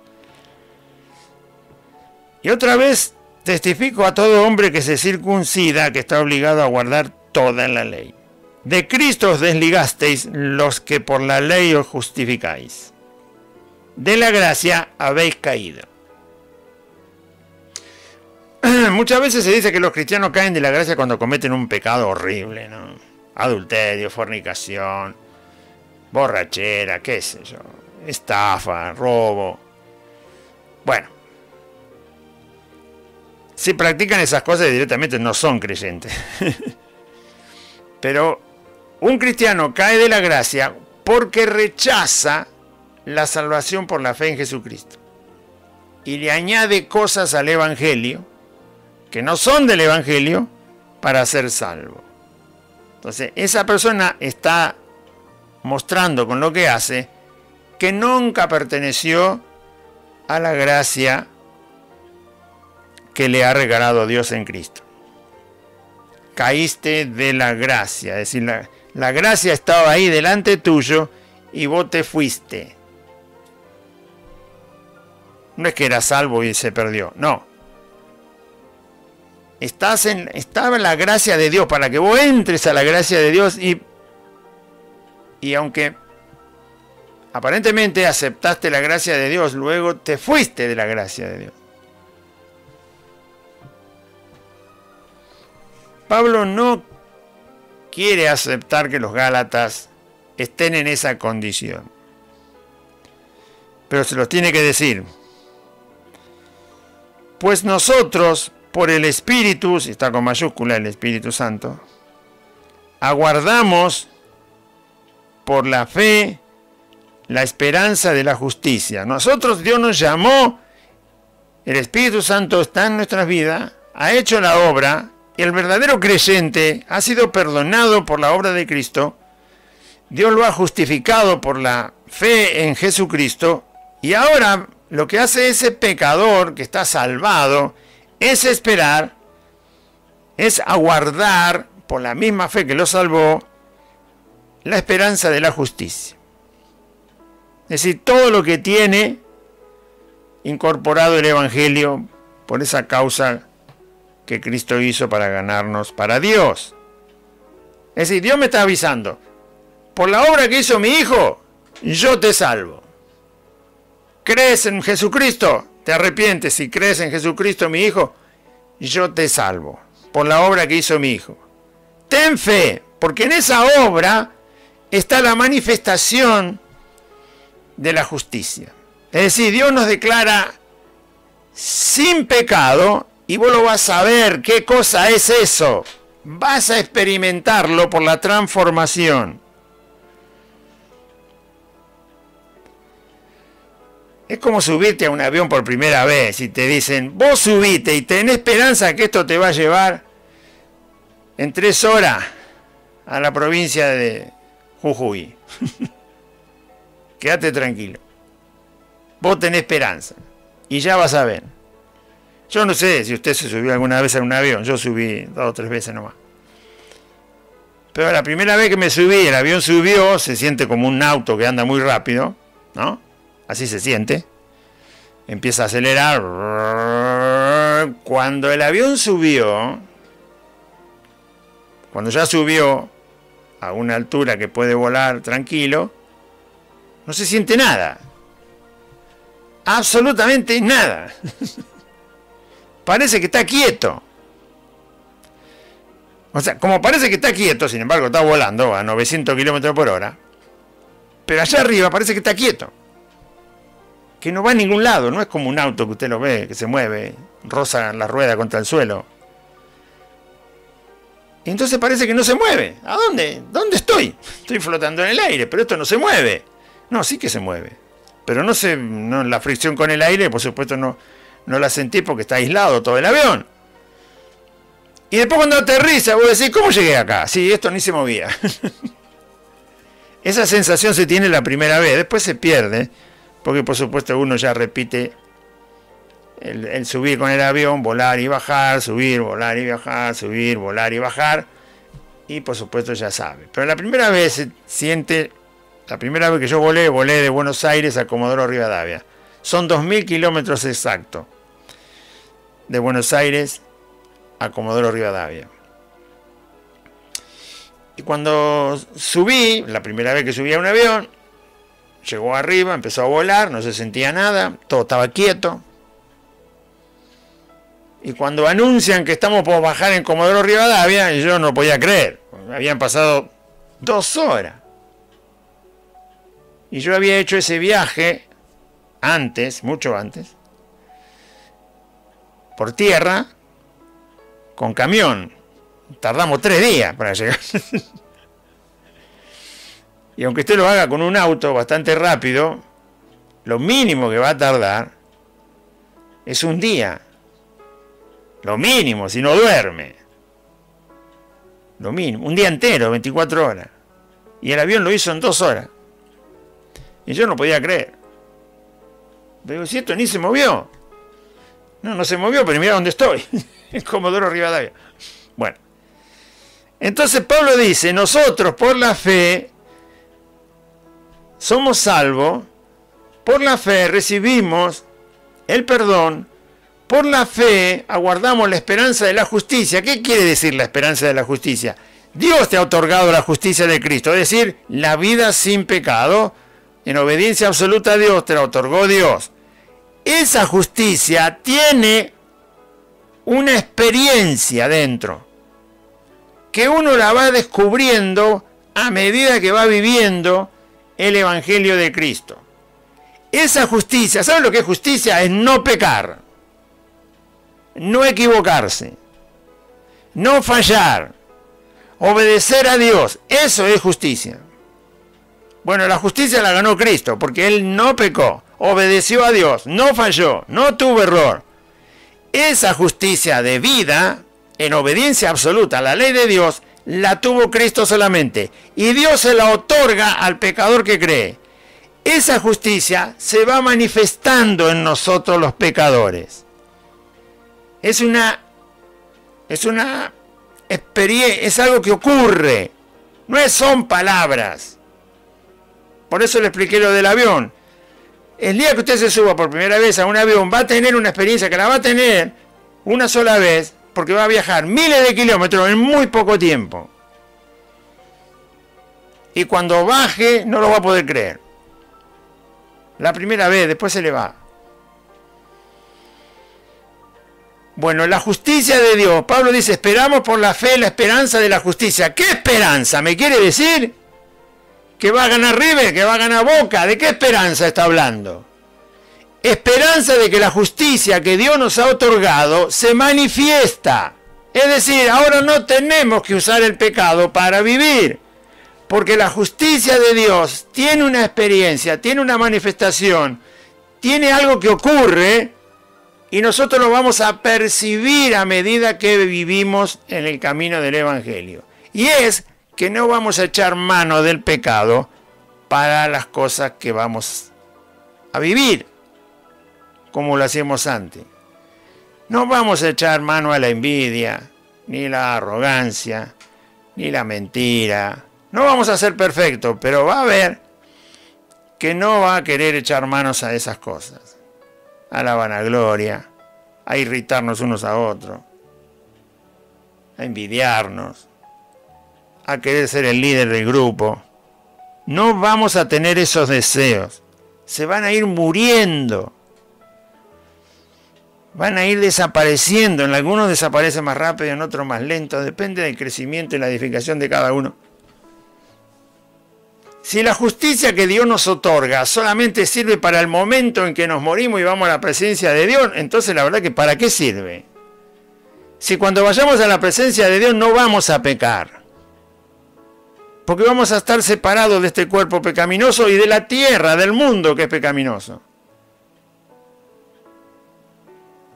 A: Y otra vez testifico a todo hombre que se circuncida que está obligado a guardar toda la ley. De Cristo os desligasteis los que por la ley os justificáis. De la gracia habéis caído. Muchas veces se dice que los cristianos caen de la gracia cuando cometen un pecado horrible, ¿no? Adulterio, fornicación, borrachera, qué sé yo, estafa, robo. Bueno, si practican esas cosas directamente no son creyentes. Pero un cristiano cae de la gracia porque rechaza la salvación por la fe en Jesucristo y le añade cosas al Evangelio que no son del Evangelio para ser salvo. Entonces, esa persona está mostrando con lo que hace que nunca perteneció a la gracia que le ha regalado Dios en Cristo. Caíste de la gracia, es decir, la gracia estaba ahí delante tuyo y vos te fuiste. No es que era salvo y se perdió, no. Estaba en la gracia de Dios, para que vos entres a la gracia de Dios y aunque aparentemente aceptaste la gracia de Dios, luego te fuiste de la gracia de Dios. Pablo no quiere aceptar que los gálatas estén en esa condición, pero se los tiene que decir. Pues nosotros, por el Espíritu, si está con mayúscula el Espíritu Santo, aguardamos por la fe la esperanza de la justicia. Nosotros, Dios nos llamó, el Espíritu Santo está en nuestras vidas, ha hecho la obra, y el verdadero creyente ha sido perdonado por la obra de Cristo, Dios lo ha justificado por la fe en Jesucristo, y ahora lo que hace ese pecador que está salvado es esperar, es aguardar por la misma fe que lo salvó, la esperanza de la justicia. Es decir, todo lo que tiene incorporado el Evangelio por esa causa que Cristo hizo para ganarnos para Dios. Es decir, Dios me está avisando, por la obra que hizo mi Hijo, yo te salvo. ¿Crees en Jesucristo? Te arrepientes. Si crees en Jesucristo, mi Hijo, yo te salvo. Por la obra que hizo mi Hijo. Ten fe, porque en esa obra está la manifestación de la justicia. Es decir, Dios nos declara sin pecado, y vos lo vas a ver. ¿Qué cosa es eso? Vas a experimentarlo por la transformación. Es como subirte a un avión por primera vez y te dicen, vos subite y tenés esperanza que esto te va a llevar en 3 horas a la provincia de Jujuy. Quédate tranquilo. Vos tenés esperanza y ya vas a ver. Yo no sé si usted se subió alguna vez a un avión, yo subí 2 o 3 veces nomás. Pero la primera vez que me subí, el avión subió, se siente como un auto que anda muy rápido, ¿no? Así se siente. Empieza a acelerar. Cuando el avión subió, cuando ya subió a una altura que puede volar tranquilo, no se siente nada. Absolutamente nada. Parece que está quieto. O sea, como parece que está quieto, sin embargo está volando a 900 kilómetros por hora. Pero allá arriba parece que está quieto. Que no va a ningún lado, no es como un auto que usted lo ve, que se mueve, roza la rueda contra el suelo. Y entonces parece que no se mueve. ¿A dónde? ¿Dónde estoy? Estoy flotando en el aire, pero esto no se mueve. No, sí que se mueve. Pero no, la fricción con el aire, por supuesto, no la sentí porque está aislado todo el avión. Y después cuando aterriza, vos decís, ¿cómo llegué acá? Sí, esto ni se movía. Esa sensación se tiene la primera vez, después se pierde, porque por supuesto uno ya repite el subir con el avión, volar y bajar, subir, volar y bajar, subir, volar y bajar, y por supuesto ya sabe. Pero la primera vez se siente, la primera vez que yo volé de Buenos Aires a Comodoro Rivadavia. Son 2000 kilómetros exactos, de Buenos Aires a Comodoro Rivadavia. Y cuando subí, la primera vez que subí a un avión, llegó arriba, empezó a volar, no se sentía nada, todo estaba quieto. Y cuando anuncian que estamos por bajar en Comodoro Rivadavia, yo no podía creer. Habían pasado 2 horas. Y yo había hecho ese viaje antes, mucho antes, por tierra, con camión. Tardamos 3 días para llegar. Y aunque usted lo haga con un auto bastante rápido, lo mínimo que va a tardar es un día. Lo mínimo, si no duerme. Lo mínimo, un día entero, 24 horas. Y el avión lo hizo en 2 horas. Y yo no podía creer. Pero si esto ni se movió. No se movió, pero mira dónde estoy. En Comodoro Rivadavia. Bueno. Entonces Pablo dice, nosotros por la fe somos salvos, por la fe recibimos el perdón, por la fe aguardamos la esperanza de la justicia. ¿Qué quiere decir la esperanza de la justicia? Dios te ha otorgado la justicia de Cristo, es decir, la vida sin pecado, en obediencia absoluta a Dios, te la otorgó Dios. Esa justicia tiene una experiencia dentro, que uno la va descubriendo a medida que va viviendo el Evangelio de Cristo. Esa justicia, ¿saben lo que es justicia? Es no pecar, no equivocarse, no fallar, obedecer a Dios. Eso es justicia. Bueno, la justicia la ganó Cristo, porque Él no pecó, obedeció a Dios, no falló, no tuvo error. Esa justicia de vida, en obediencia absoluta a la ley de Dios, la tuvo Cristo solamente. Y Dios se la otorga al pecador que cree. Esa justicia se va manifestando en nosotros los pecadores. Es una experiencia, es algo que ocurre. No son palabras. Por eso le expliqué lo del avión. El día que usted se suba por primera vez a un avión, va a tener una experiencia que la va a tener una sola vez, porque va a viajar miles de kilómetros en muy poco tiempo. Y cuando baje, no lo va a poder creer. La primera vez, después se le va. Bueno, la justicia de Dios. Pablo dice, esperamos por la fe la esperanza de la justicia. ¿Qué esperanza? ¿Me quiere decir que va a ganar River, que va a ganar Boca? ¿De qué esperanza está hablando? Esperanza de que la justicia que Dios nos ha otorgado se manifiesta. Es decir, ahora no tenemos que usar el pecado para vivir, porque la justicia de Dios tiene una experiencia, tiene una manifestación, tiene algo que ocurre y nosotros lo vamos a percibir a medida que vivimos en el camino del Evangelio. Y es que no vamos a echar mano del pecado para las cosas que vamos a vivir, como lo hacíamos antes. No vamos a echar mano a la envidia, ni la arrogancia, ni la mentira. No vamos a ser perfectos, pero va a haber que no va a querer echar manos a esas cosas. A la vanagloria, a irritarnos unos a otros, a envidiarnos, a querer ser el líder del grupo. No vamos a tener esos deseos. Se van a ir muriendo. Van a ir desapareciendo. En algunos desaparecen más rápido, en otros más lento. Depende del crecimiento y la edificación de cada uno. Si la justicia que Dios nos otorga solamente sirve para el momento en que nos morimos y vamos a la presencia de Dios, entonces la verdad que ¿para qué sirve? si cuando vayamos a la presencia de Dios no vamos a pecar? Porque vamos a estar separados de este cuerpo pecaminoso y de la tierra, del mundo que es pecaminoso.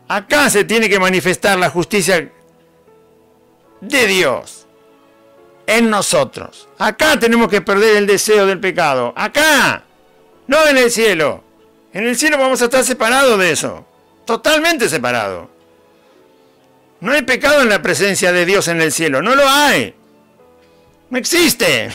A: Acá se tiene que manifestar la justicia de Dios en nosotros. Acá tenemos que perder el deseo del pecado. Acá, no en el cielo. En el cielo vamos a estar separados de eso. Totalmente separados. No hay pecado en la presencia de Dios en el cielo. No lo hay. No existe.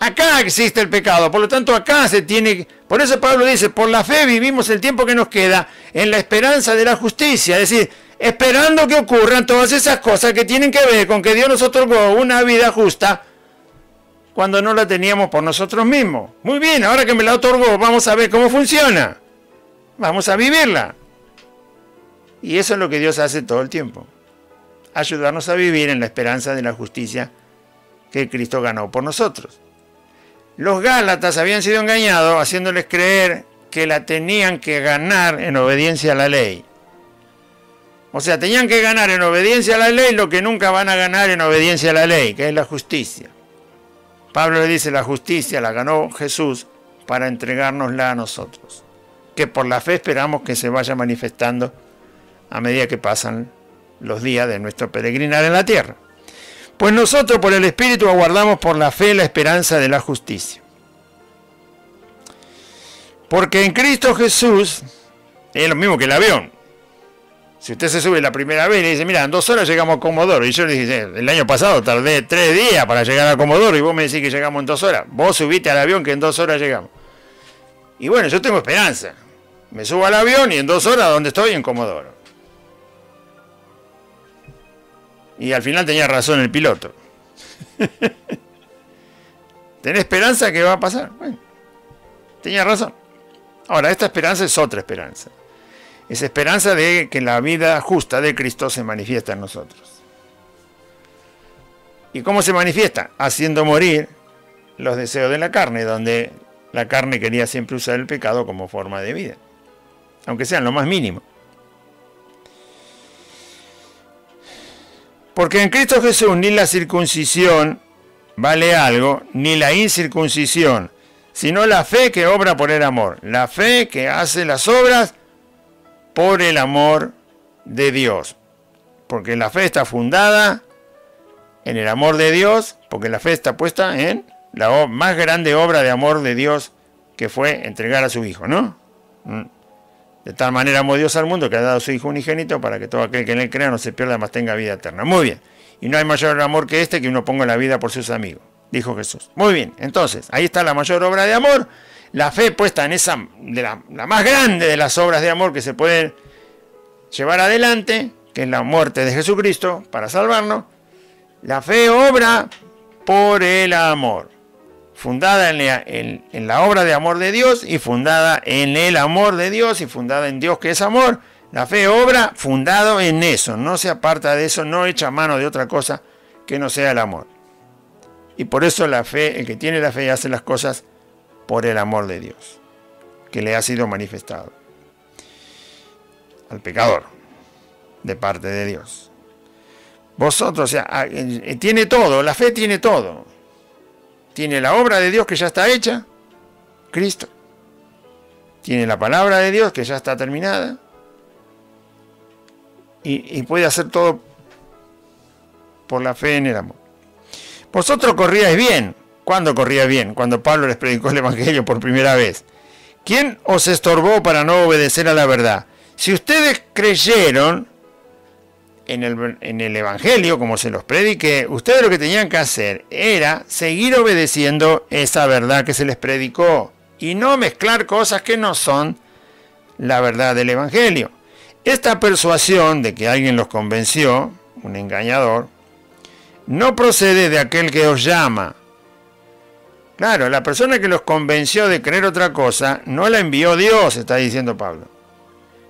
A: Acá existe el pecado. Por lo tanto, acá se tiene... Por eso Pablo dice, por la fe vivimos el tiempo que nos queda en la esperanza de la justicia. Es decir, esperando que ocurran todas esas cosas que tienen que ver con que Dios nos otorgó una vida justa cuando no la teníamos por nosotros mismos. Muy bien, ahora que me la otorgó, vamos a ver cómo funciona. Vamos a vivirla. Y eso es lo que Dios hace todo el tiempo. Ayudarnos a vivir en la esperanza de la justicia que Cristo ganó por nosotros. Los Gálatas habían sido engañados haciéndoles creer que la tenían que ganar en obediencia a la ley. O sea, tenían que ganar en obediencia a la ley lo que nunca van a ganar en obediencia a la ley, que es la justicia. Pablo le dice, la justicia la ganó Jesús para entregárnosla a nosotros, que por la fe esperamos que se vaya manifestando a medida que pasan los días de nuestro peregrinar en la tierra. Pues nosotros por el Espíritu aguardamos por la fe la esperanza de la justicia. Porque en Cristo Jesús es lo mismo que el avión. Si usted se sube la primera vez y le dice, mira, en 2 horas llegamos a Comodoro. Y yo le dije, el año pasado tardé 3 días para llegar a Comodoro y vos me decís que llegamos en 2 horas. Vos subiste al avión que en 2 horas llegamos. Y bueno, yo tengo esperanza. Me subo al avión y en 2 horas, ¿dónde estoy? En Comodoro. Y al final tenía razón el piloto. ¿Tenés esperanza que va a pasar? Bueno, tenía razón. Ahora, esta esperanza es otra esperanza. Es esperanza de que la vida justa de Cristo se manifiesta en nosotros. ¿Y cómo se manifiesta? Haciendo morir los deseos de la carne, donde la carne quería siempre usar el pecado como forma de vida, aunque sea en lo más mínimo. Porque en Cristo Jesús ni la circuncisión vale algo, ni la incircuncisión, sino la fe que obra por el amor. La fe que hace las obras por el amor de Dios. Porque la fe está fundada en el amor de Dios, porque la fe está puesta en la más grande obra de amor de Dios, que fue entregar a su Hijo, ¿no? De tal manera amó Dios al mundo que ha dado a su Hijo unigénito para que todo aquel que en él crea no se pierda, mas tenga vida eterna. Muy bien. Y no hay mayor amor que este, que uno ponga la vida por sus amigos, dijo Jesús. Muy bien. Entonces, ahí está la mayor obra de amor. La fe puesta en esa, la más grande de las obras de amor que se pueden llevar adelante, que es la muerte de Jesucristo para salvarnos. La fe obra por el amor. Fundada en la obra de amor de Dios y fundada en el amor de Dios y fundada en Dios que es amor. La fe obra fundado en eso, no se aparta de eso, no echa mano de otra cosa que no sea el amor. Y por eso la fe, el que tiene la fe hace las cosas por el amor de Dios, que le ha sido manifestado al pecador de parte de Dios. Vosotros, o sea, tiene todo, la fe tiene todo. Tiene la obra de Dios que ya está hecha, Cristo. Tiene la palabra de Dios que ya está terminada. Y puede hacer todo por la fe en el amor. Vosotros corríais bien. ¿Cuándo corríais bien? Cuando Pablo les predicó el Evangelio por primera vez. ¿Quién os estorbó para no obedecer a la verdad? Si ustedes creyeron en el Evangelio, como se los prediqué, ustedes lo que tenían que hacer era seguir obedeciendo esa verdad que se les predicó y no mezclar cosas que no son la verdad del Evangelio. Esta persuasión de que alguien los convenció, un engañador, no procede de aquel que os llama. Claro, la persona que los convenció de creer otra cosa no la envió Dios, está diciendo Pablo.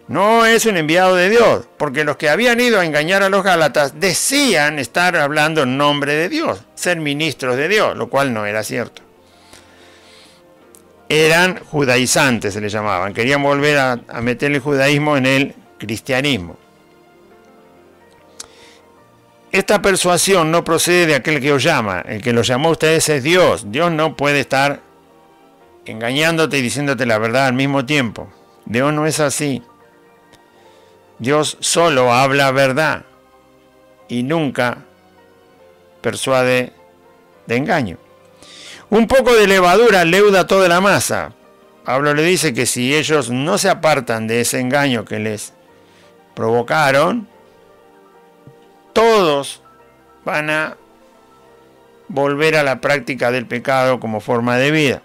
A: No es un enviado de Dios, porque los que habían ido a engañar a los Gálatas decían estar hablando en nombre de Dios, ser ministros de Dios, lo cual no era cierto. Eran judaizantes, se les llamaban, querían volver a meter el judaísmo en el cristianismo. esta persuasión no procede de aquel que os llama. El que los llamó a ustedes es Dios. Dios no puede estar engañándote y diciéndote la verdad al mismo tiempo. Dios no es así. Dios solo habla verdad y nunca persuade de engaño. Un poco de levadura leuda toda la masa. Pablo le dice que si ellos no se apartan de ese engaño que les provocaron, todos van a volver a la práctica del pecado como forma de vida.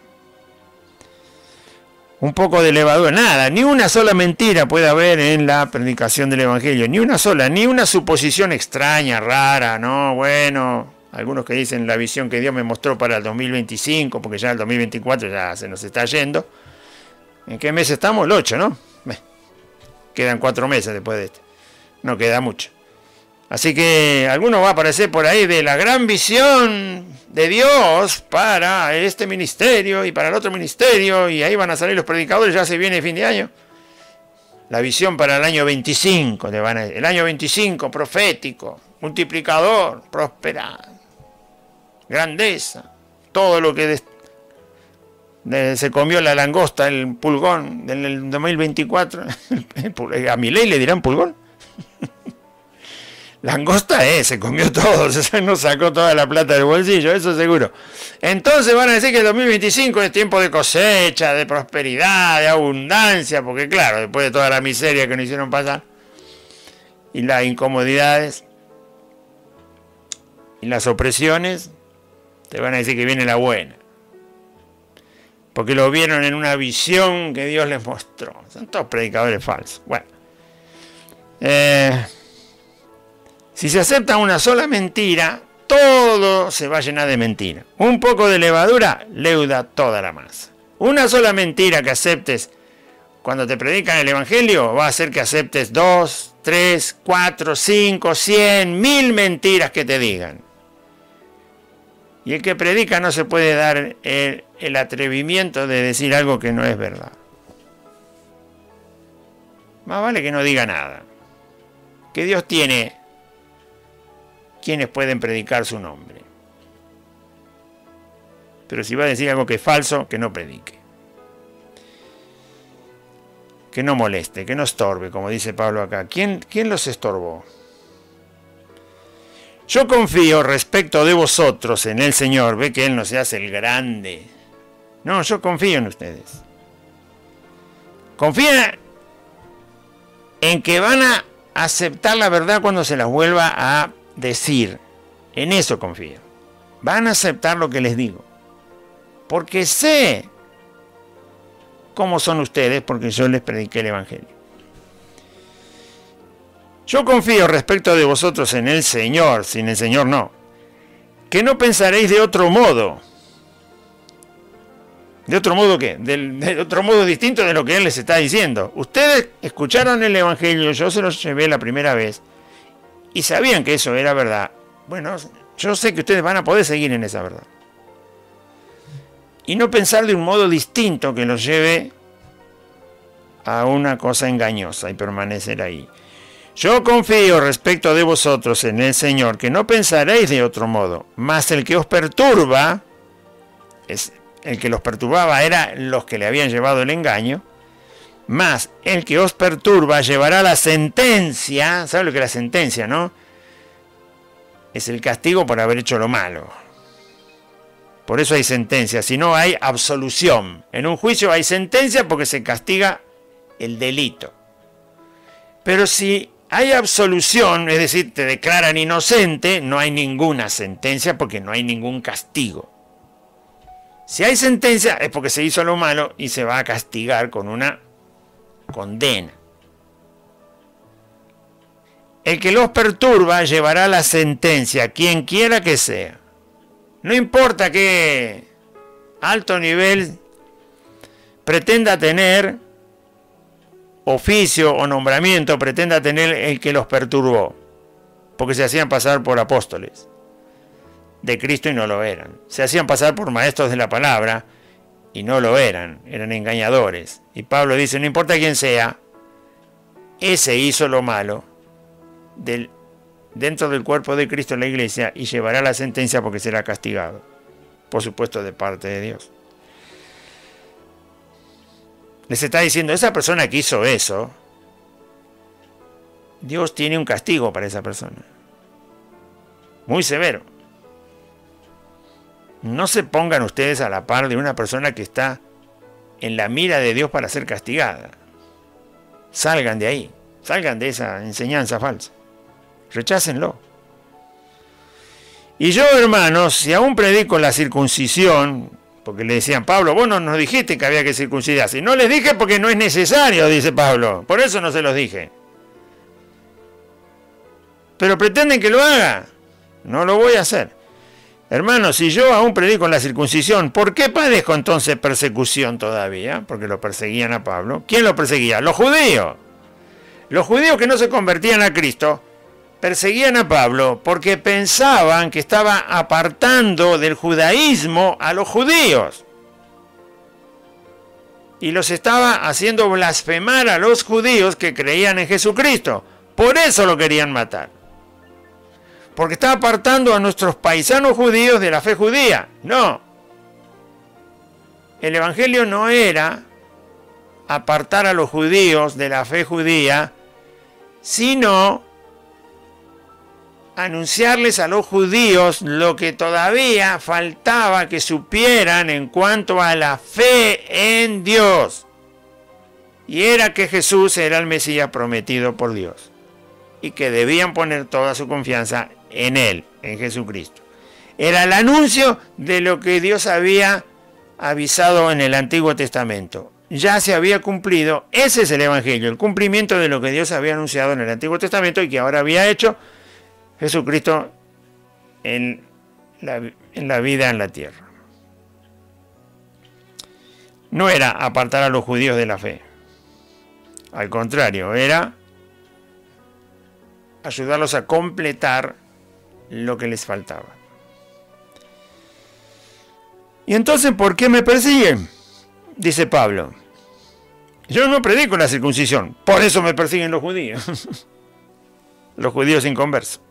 A: Un poco de levadura, nada, ni una sola mentira puede haber en la predicación del Evangelio, ni una sola, ni una suposición extraña, rara, no, bueno, algunos que dicen la visión que Dios me mostró para el 2025, porque ya el 2024 ya se nos está yendo. ¿En qué mes estamos? El 8, ¿no? Quedan 4 meses después de este, no queda mucho. Así que alguno va a aparecer por ahí de la gran visión de Dios para este ministerio y para el otro ministerio, y ahí van a salir los predicadores, ya se viene el fin de año. La visión para el año 25, te van a decir. El año 25, profético, multiplicador, próspera, grandeza, todo lo que se comió la langosta, el pulgón en el 2024. ¿A Milei le dirán pulgón? Langosta se comió todo, se nos sacó toda la plata del bolsillo, eso seguro. Entonces van a decir que el 2025 es tiempo de cosecha, de prosperidad, de abundancia, porque claro, después de toda la miseria que nos hicieron pasar, y las incomodidades, y las opresiones, te van a decir que viene la buena. Porque lo vieron en una visión que Dios les mostró. Son todos predicadores falsos. Bueno. Si se acepta una sola mentira, todo se va a llenar de mentira. Un poco de levadura leuda toda la masa. Una sola mentira que aceptes cuando te predican el Evangelio va a hacer que aceptes 2, 3, 4, 5, 100, 1000 mentiras que te digan. Y el que predica no se puede dar el atrevimiento de decir algo que no es verdad. Más vale que no diga nada. Que Dios tiene quienes pueden predicar su nombre. Pero si va a decir algo que es falso, que no predique. Que no moleste, que no estorbe, como dice Pablo acá. ¿Quién los estorbó? Yo confío respecto de vosotros en el Señor. Ve que Él no se hace el grande. No, yo confío en ustedes. Confía en que van a aceptar la verdad cuando se las vuelva a decir. En eso confío. Van a aceptar lo que les digo. Porque sé cómo son ustedes, porque yo les prediqué el Evangelio. Yo confío respecto de vosotros en el Señor, sin el Señor no, que no pensaréis de otro modo. ¿De otro modo qué? De otro modo distinto de lo que Él les está diciendo. Ustedes escucharon el Evangelio, yo se los llevé la primera vez, y sabían que eso era verdad. Bueno, yo sé que ustedes van a poder seguir en esa verdad. Y no pensar de un modo distinto que los lleve a una cosa engañosa y permanecer ahí. Yo confío respecto de vosotros en el Señor, que no pensaréis de otro modo, mas el que os perturba, el que los perturbaba era los que le habían llevado el engaño, mas el que os perturba llevará la sentencia. ¿Sabe lo que es la sentencia, no? Es el castigo por haber hecho lo malo. Por eso hay sentencia, si no hay absolución. En un juicio hay sentencia porque se castiga el delito. Pero si hay absolución, es decir, te declaran inocente, no hay ninguna sentencia porque no hay ningún castigo. Si hay sentencia es porque se hizo lo malo y se va a castigar con una condena. El que los perturba llevará la sentencia, quien quiera que sea. No importa qué alto nivel pretenda tener, oficio o nombramiento pretenda tener el que los perturbó, porque se hacían pasar por apóstoles de Cristo y no lo eran. Se hacían pasar por maestros de la palabra y no lo eran engañadores. Y Pablo dice, no importa quién sea, ese hizo lo malo dentro del cuerpo de Cristo en la iglesia y llevará la sentencia porque será castigado, por supuesto de parte de Dios. Les está diciendo, esa persona que hizo eso, Dios tiene un castigo para esa persona, muy severo. No se pongan ustedes a la par de una persona que está en la mira de Dios para ser castigada. Salgan de ahí, salgan de esa enseñanza falsa. Rechácenlo. Y yo, hermanos, si aún predico la circuncisión, porque le decían, Pablo, vos no nos dijiste que había que circuncidarse. Y no les dije porque no es necesario, dice Pablo. Por eso no se los dije. Pero pretenden que lo haga. No lo voy a hacer. Hermanos, si yo aún predico la circuncisión, ¿por qué padezco entonces persecución todavía? Porque lo perseguían a Pablo. ¿Quién lo perseguía? Los judíos. Los judíos que no se convertían a Cristo perseguían a Pablo porque pensaban que estaba apartando del judaísmo a los judíos. Y los estaba haciendo blasfemar a los judíos que creían en Jesucristo. Por eso lo querían matar. Porque estaba apartando a nuestros paisanos judíos de la fe judía. No. El evangelio no era apartar a los judíos de la fe judía, sino anunciarles a los judíos lo que todavía faltaba que supieran en cuanto a la fe en Dios. Y era que Jesús era el Mesías prometido por Dios. Y que debían poner toda su confianza en Él, en Jesucristo. Era el anuncio de lo que Dios había avisado en el Antiguo Testamento. Ya se había cumplido, ese es el Evangelio, el cumplimiento de lo que Dios había anunciado en el Antiguo Testamento y que ahora había hecho Jesucristo en la vida en la tierra. No era apartar a los judíos de la fe. Al contrario, era ayudarlos a completar lo que les faltaba. ¿Y entonces por qué me persiguen? Dice Pablo. Yo no predico la circuncisión, por eso me persiguen los judíos. Los judíos inconversos.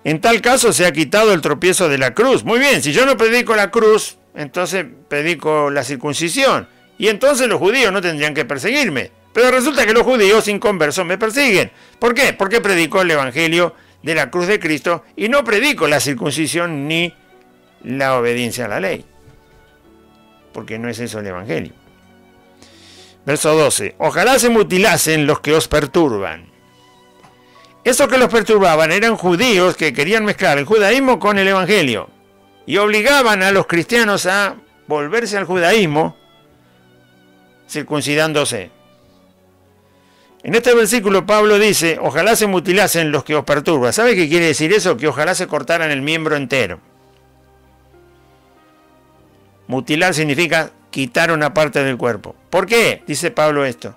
A: En tal caso se ha quitado el tropiezo de la cruz. Muy bien, si yo no predico la cruz, entonces predico la circuncisión. Y entonces los judíos no tendrían que perseguirme. Pero resulta que los judíos inconversos me persiguen. ¿Por qué? Porque predico el evangelio de la cruz de Cristo y no predico la circuncisión ni la obediencia a la ley. Porque no es eso el evangelio. Verso 12. Ojalá se mutilasen los que os perturban. Esos que los perturbaban eran judíos que querían mezclar el judaísmo con el evangelio y obligaban a los cristianos a volverse al judaísmo circuncidándose. En este versículo Pablo dice, ojalá se mutilasen los que os perturban. ¿Sabe qué quiere decir eso? Que ojalá se cortaran el miembro entero. Mutilar significa quitar una parte del cuerpo. ¿Por qué? Dice Pablo esto.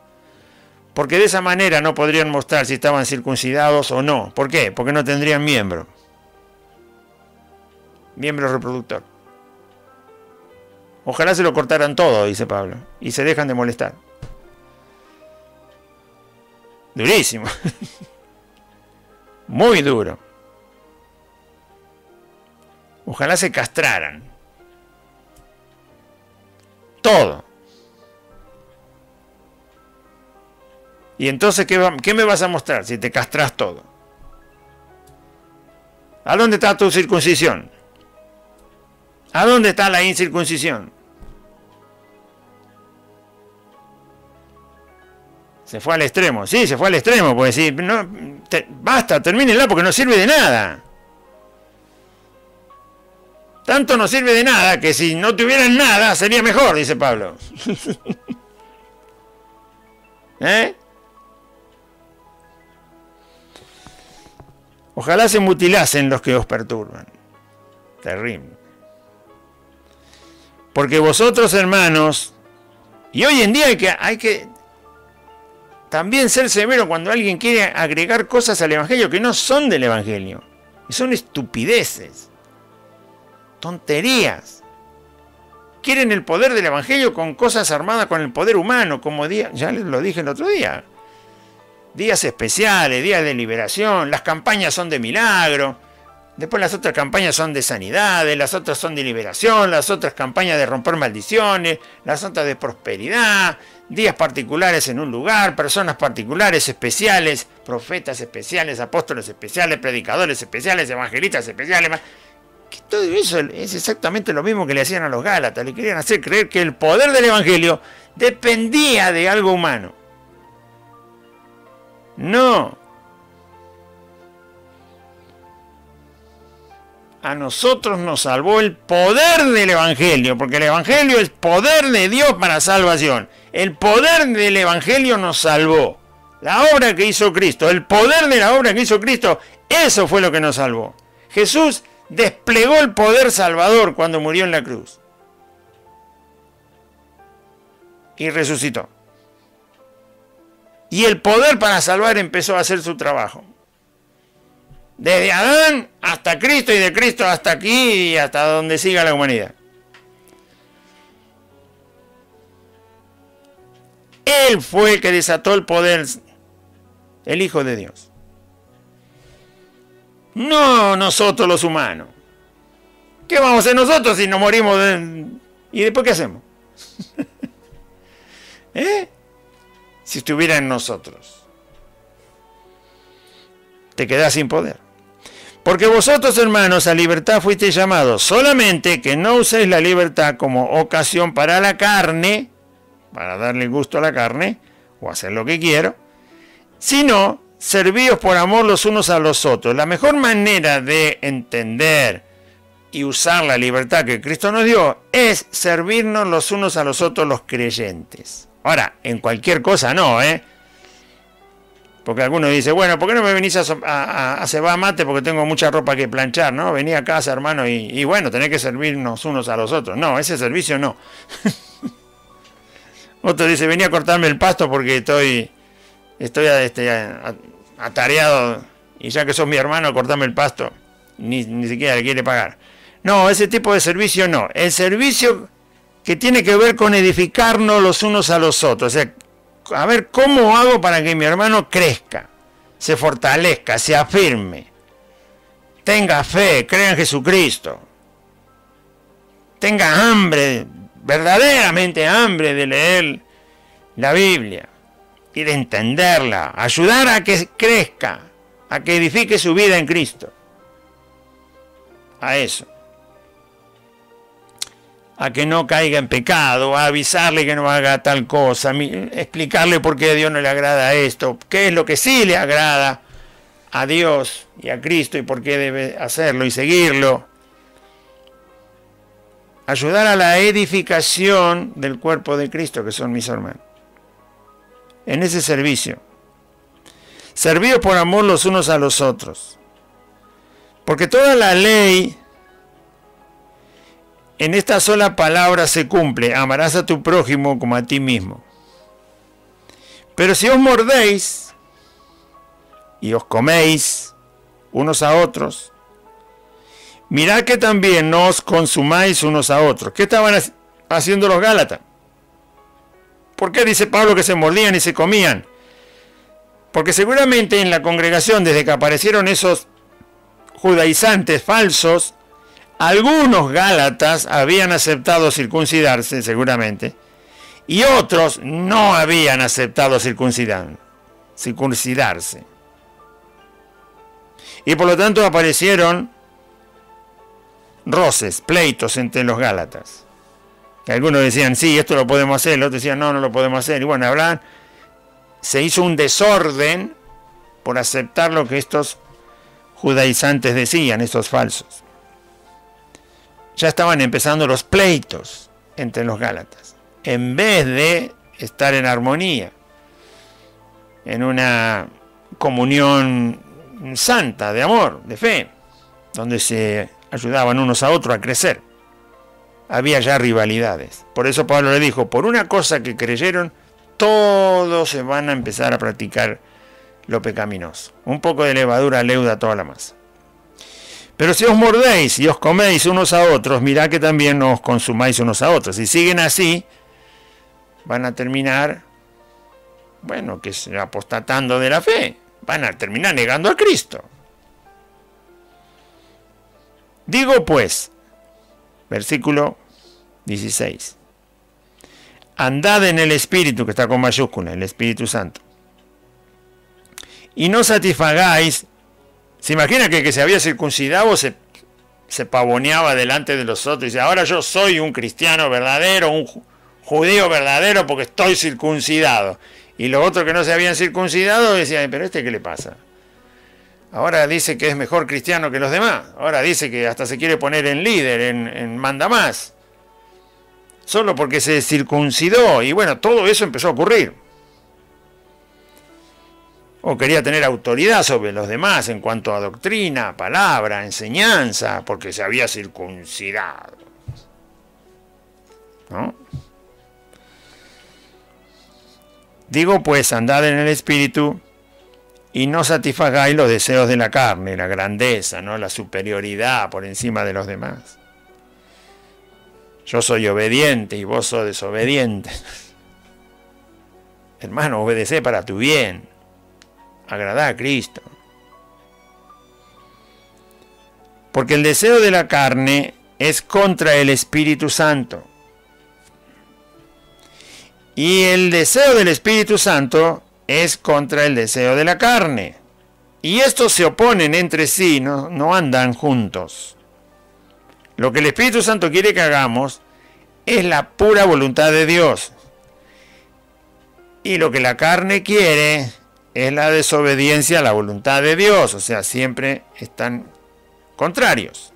A: Porque de esa manera no podrían mostrar si estaban circuncidados o no. ¿Por qué? Porque no tendrían miembro. Miembro reproductor. Ojalá se lo cortaran todo, dice Pablo, y se dejan de molestar. Durísimo. Muy duro. Ojalá se castraran. Todo. Y entonces, ¿qué me vas a mostrar si te castras todo? ¿A dónde está tu circuncisión? ¿A dónde está la incircuncisión? Se fue al extremo. Sí, se fue al extremo. Porque sí, no, basta, termínenla porque no sirve de nada. Tanto no sirve de nada que si no tuvieran nada sería mejor, dice Pablo. ¿Eh? Ojalá se mutilasen los que os perturban. Terrible. Porque vosotros, hermanos, y hoy en día hay que también ser severo cuando alguien quiere agregar cosas al Evangelio que no son del Evangelio. Y son estupideces. Tonterías. Quieren el poder del Evangelio con cosas armadas con el poder humano, como ya les lo dije el otro día. días especiales, días de liberación, las campañas son de milagro, después las otras campañas son de sanidades, las otras son de liberación, las otras campañas de romper maldiciones, las otras de prosperidad, días particulares en un lugar, personas particulares, especiales, profetas especiales, apóstoles especiales, predicadores especiales, evangelistas especiales. Que todo eso es exactamente lo mismo que le hacían a los Gálatas, le querían hacer creer que el poder del evangelio dependía de algo humano. No. A nosotros nos salvó el poder del evangelio, porque el evangelio es poder de Dios para salvación. El poder del evangelio nos salvó. La obra que hizo Cristo, el poder de la obra que hizo Cristo, eso fue lo que nos salvó. Jesús desplegó el poder salvador cuando murió en la cruz. Y resucitó. Y el poder para salvar empezó a hacer su trabajo. Desde Adán hasta Cristo y de Cristo hasta aquí y hasta donde siga la humanidad. Él fue el que desató el poder, el Hijo de Dios. No nosotros los humanos. ¿Qué vamos a hacer nosotros si nos morimos? ¿Y después qué hacemos? Si estuviera en nosotros. Te quedás sin poder. Porque vosotros, hermanos, a libertad fuisteis llamados, solamente que no uséis la libertad como ocasión para la carne, para darle gusto a la carne, o hacer lo que quiero, sino servíos por amor los unos a los otros. La mejor manera de entender y usar la libertad que Cristo nos dio es servirnos los unos a los otros los creyentes. Ahora, en cualquier cosa no, Porque algunos dicen, bueno, ¿por qué no me venís a cebar mate? Porque tengo mucha ropa que planchar, ¿no? Vení a casa, hermano, y bueno, tenés que servirnos unos a los otros. No, ese servicio no. Otro dice, vení a cortarme el pasto porque estoy atareado, y ya que sos mi hermano, cortame el pasto. Ni siquiera le quiere pagar. No, ese tipo de servicio no. El servicio que tiene que ver con edificarnos los unos a los otros. O sea, a ver, ¿cómo hago para que mi hermano crezca, se fortalezca, se afirme, tenga fe, crea en Jesucristo, tenga hambre, verdaderamente hambre de leer la Biblia y de entenderla, ayudar a que crezca, a que edifique su vida en Cristo? A eso. A que no caiga en pecado, a avisarle que no haga tal cosa, explicarle por qué a Dios no le agrada esto, qué es lo que sí le agrada a Dios y a Cristo y por qué debe hacerlo y seguirlo. Ayudar a la edificación del cuerpo de Cristo, que son mis hermanos. En ese servicio. Servidos por amor los unos a los otros. Porque toda la ley en esta sola palabra se cumple: amarás a tu prójimo como a ti mismo. Pero si os mordéis y os coméis unos a otros, mirad que también no os consumáis unos a otros. ¿Qué estaban haciendo los Gálatas? ¿Por qué dice Pablo que se mordían y se comían? Porque seguramente en la congregación, desde que aparecieron esos judaizantes falsos, algunos gálatas habían aceptado circuncidarse, seguramente, y otros no habían aceptado circuncidarse. Y por lo tanto aparecieron roces, pleitos entre los gálatas. Algunos decían, sí, esto lo podemos hacer, los otros decían, no, no lo podemos hacer. Y bueno, se hizo un desorden por aceptar lo que estos judaizantes decían, estos falsos. Ya estaban empezando los pleitos entre los gálatas, en vez de estar en armonía, en una comunión santa de amor, de fe, donde se ayudaban unos a otros a crecer. Había ya rivalidades. Por eso Pablo le dijo, por una cosa que creyeron, todos se van a empezar a practicar lo pecaminoso. Un poco de levadura leuda toda la masa. Pero si os mordéis y os coméis unos a otros, mirad que también no os consumáis unos a otros. Si siguen así, van a terminar bueno, que se apostatando de la fe, van a terminar negando a Cristo. Digo pues, versículo 16, andad en el Espíritu, que está con mayúscula, el Espíritu Santo, y no satisfagáis. ¿Se imagina que el que se había circuncidado se pavoneaba delante de los otros y dice, ahora yo soy un cristiano verdadero, un judío verdadero porque estoy circuncidado? Y los otros que no se habían circuncidado decían, pero ¿este qué le pasa? Ahora dice que es mejor cristiano que los demás. Ahora dice que hasta se quiere poner en líder, en mandamás. Solo porque se circuncidó. Y bueno, todo eso empezó a ocurrir. O quería tener autoridad sobre los demás en cuanto a doctrina, palabra, enseñanza, porque se había circuncidado. ¿No? Digo pues, andad en el Espíritu y no satisfagáis los deseos de la carne, la grandeza, ¿no? La superioridad por encima de los demás. Yo soy obediente y vos sos desobediente. Hermano, obedecé para tu bien. Agradá a Cristo. Porque el deseo de la carne es contra el Espíritu Santo. Y el deseo del Espíritu Santo es contra el deseo de la carne. Y estos se oponen entre sí, no andan juntos. Lo que el Espíritu Santo quiere que hagamos es la pura voluntad de Dios. Y lo que la carne quiere es la desobediencia a la voluntad de Dios. O sea, siempre están contrarios.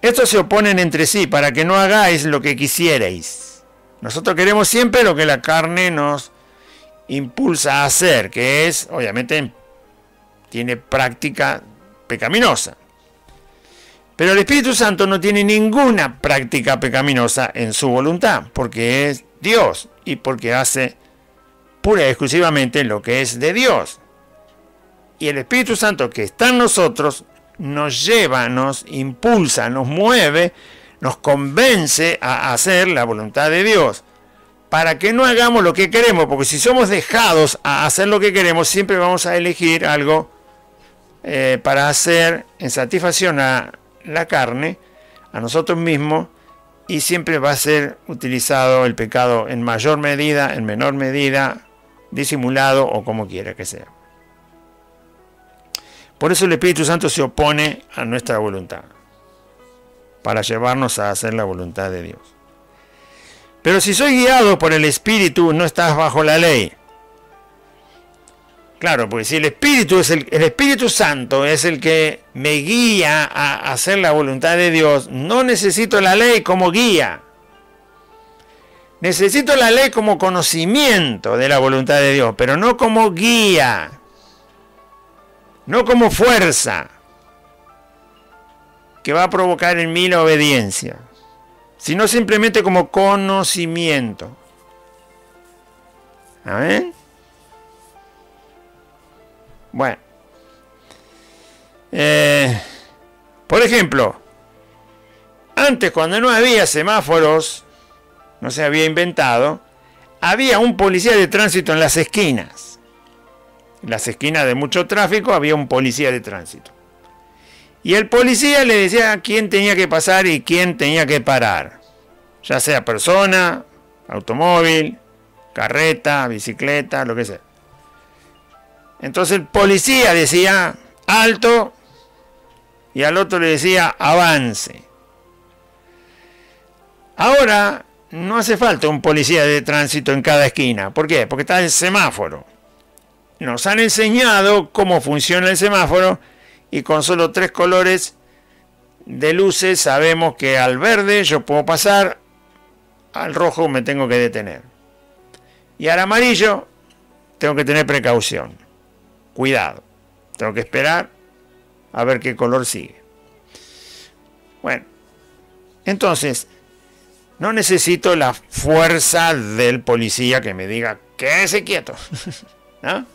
A: Estos se oponen entre sí para que no hagáis lo que quisierais. Nosotros queremos siempre lo que la carne nos impulsa a hacer, que es, obviamente, tiene práctica pecaminosa. Pero el Espíritu Santo no tiene ninguna práctica pecaminosa en su voluntad, porque es Dios y porque hace pura y exclusivamente lo que es de Dios. Y el Espíritu Santo que está en nosotros nos lleva, nos impulsa, nos mueve, nos convence a hacer la voluntad de Dios, para que no hagamos lo que queremos, porque si somos dejados a hacer lo que queremos, siempre vamos a elegir algo para hacer en satisfacción a la carne, a nosotros mismos, y siempre va a ser utilizado el pecado en mayor medida, en menor medida, disimulado o como quiera que sea. Por eso el Espíritu Santo se opone a nuestra voluntad, para llevarnos a hacer la voluntad de Dios. Pero si soy guiado por el Espíritu, no estás bajo la ley. Claro, porque si el Espíritu es el Espíritu Santo es el que me guía a hacer la voluntad de Dios, no necesito la ley como guía. Necesito la ley como conocimiento de la voluntad de Dios, pero no como guía, no como fuerza que va a provocar en mí la obediencia, sino simplemente como conocimiento. ¿Amén? Bueno. Por ejemplo, antes cuando no había semáforos, no se había inventado, había un policía de tránsito en las esquinas. En las esquinas de mucho tráfico había un policía de tránsito. Y el policía le decía a quién tenía que pasar y quién tenía que parar. Ya sea persona, automóvil, carreta, bicicleta, lo que sea. Entonces el policía decía alto y al otro le decía avance. Ahora no hace falta un policía de tránsito en cada esquina. ¿Por qué? Porque está el semáforo. Nos han enseñado cómo funciona el semáforo y con solo 3 colores de luces sabemos que al verde yo puedo pasar, al rojo me tengo que detener. Y al amarillo tengo que tener precaución. Cuidado. Tengo que esperar a ver qué color sigue. Bueno, entonces no necesito la fuerza del policía que me diga quédese quieto. ¿No?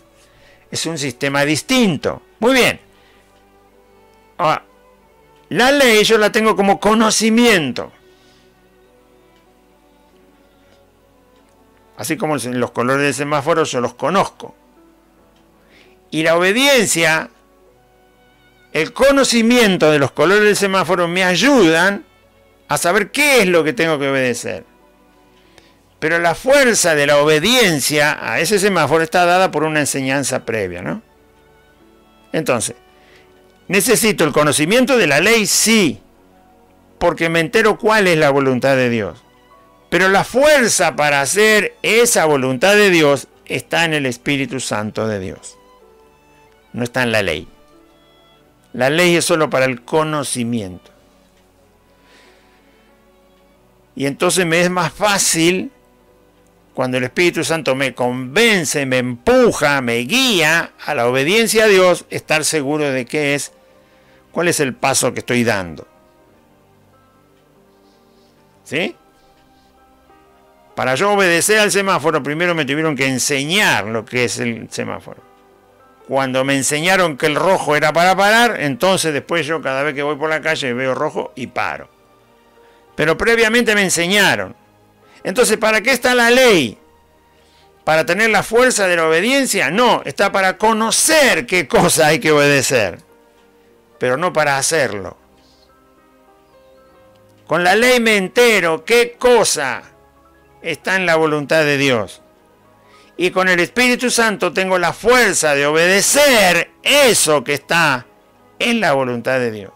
A: Es un sistema distinto. Muy bien. Ahora, la ley yo la tengo como conocimiento. Así como los colores del semáforo yo los conozco. Y la obediencia, el conocimiento de los colores del semáforo me ayudan a saber qué es lo que tengo que obedecer. Pero la fuerza de la obediencia a ese semáforo está dada por una enseñanza previa, ¿no? Entonces, ¿necesito el conocimiento de la ley? Sí, porque me entero cuál es la voluntad de Dios. Pero la fuerza para hacer esa voluntad de Dios está en el Espíritu Santo de Dios. No está en la ley. La ley es solo para el conocimiento. Y entonces me es más fácil, cuando el Espíritu Santo me convence, me empuja, me guía a la obediencia a Dios, estar seguro de cuál es el paso que estoy dando. ¿Sí? Para yo obedecer al semáforo, primero me tuvieron que enseñar lo que es el semáforo. Cuando me enseñaron que el rojo era para parar, entonces después yo cada vez que voy por la calle veo rojo y paro. Pero previamente me enseñaron. Entonces, ¿para qué está la ley? ¿Para tener la fuerza de la obediencia? No, está para conocer qué cosa hay que obedecer, pero no para hacerlo. Con la ley me entero qué cosa está en la voluntad de Dios. Y con el Espíritu Santo tengo la fuerza de obedecer eso que está en la voluntad de Dios.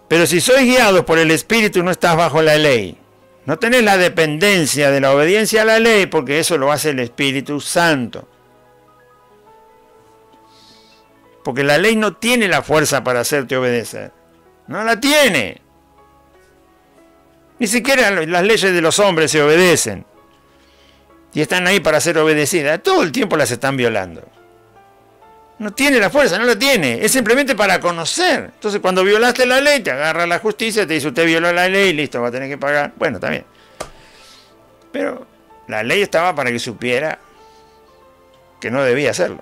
A: Pero si sois guiados por el Espíritu, no estás bajo la ley. No tenés la dependencia de la obediencia a la ley, porque eso lo hace el Espíritu Santo. Porque la ley no tiene la fuerza para hacerte obedecer. No la tiene. Ni siquiera las leyes de los hombres se obedecen. Y están ahí para ser obedecidas. Todo el tiempo las están violando. No tiene la fuerza, no la tiene. Es simplemente para conocer. Entonces cuando violaste la ley, te agarra la justicia, te dice usted violó la ley, listo, va a tener que pagar. Bueno, está bien. Pero la ley estaba para que supiera que no debía hacerlo.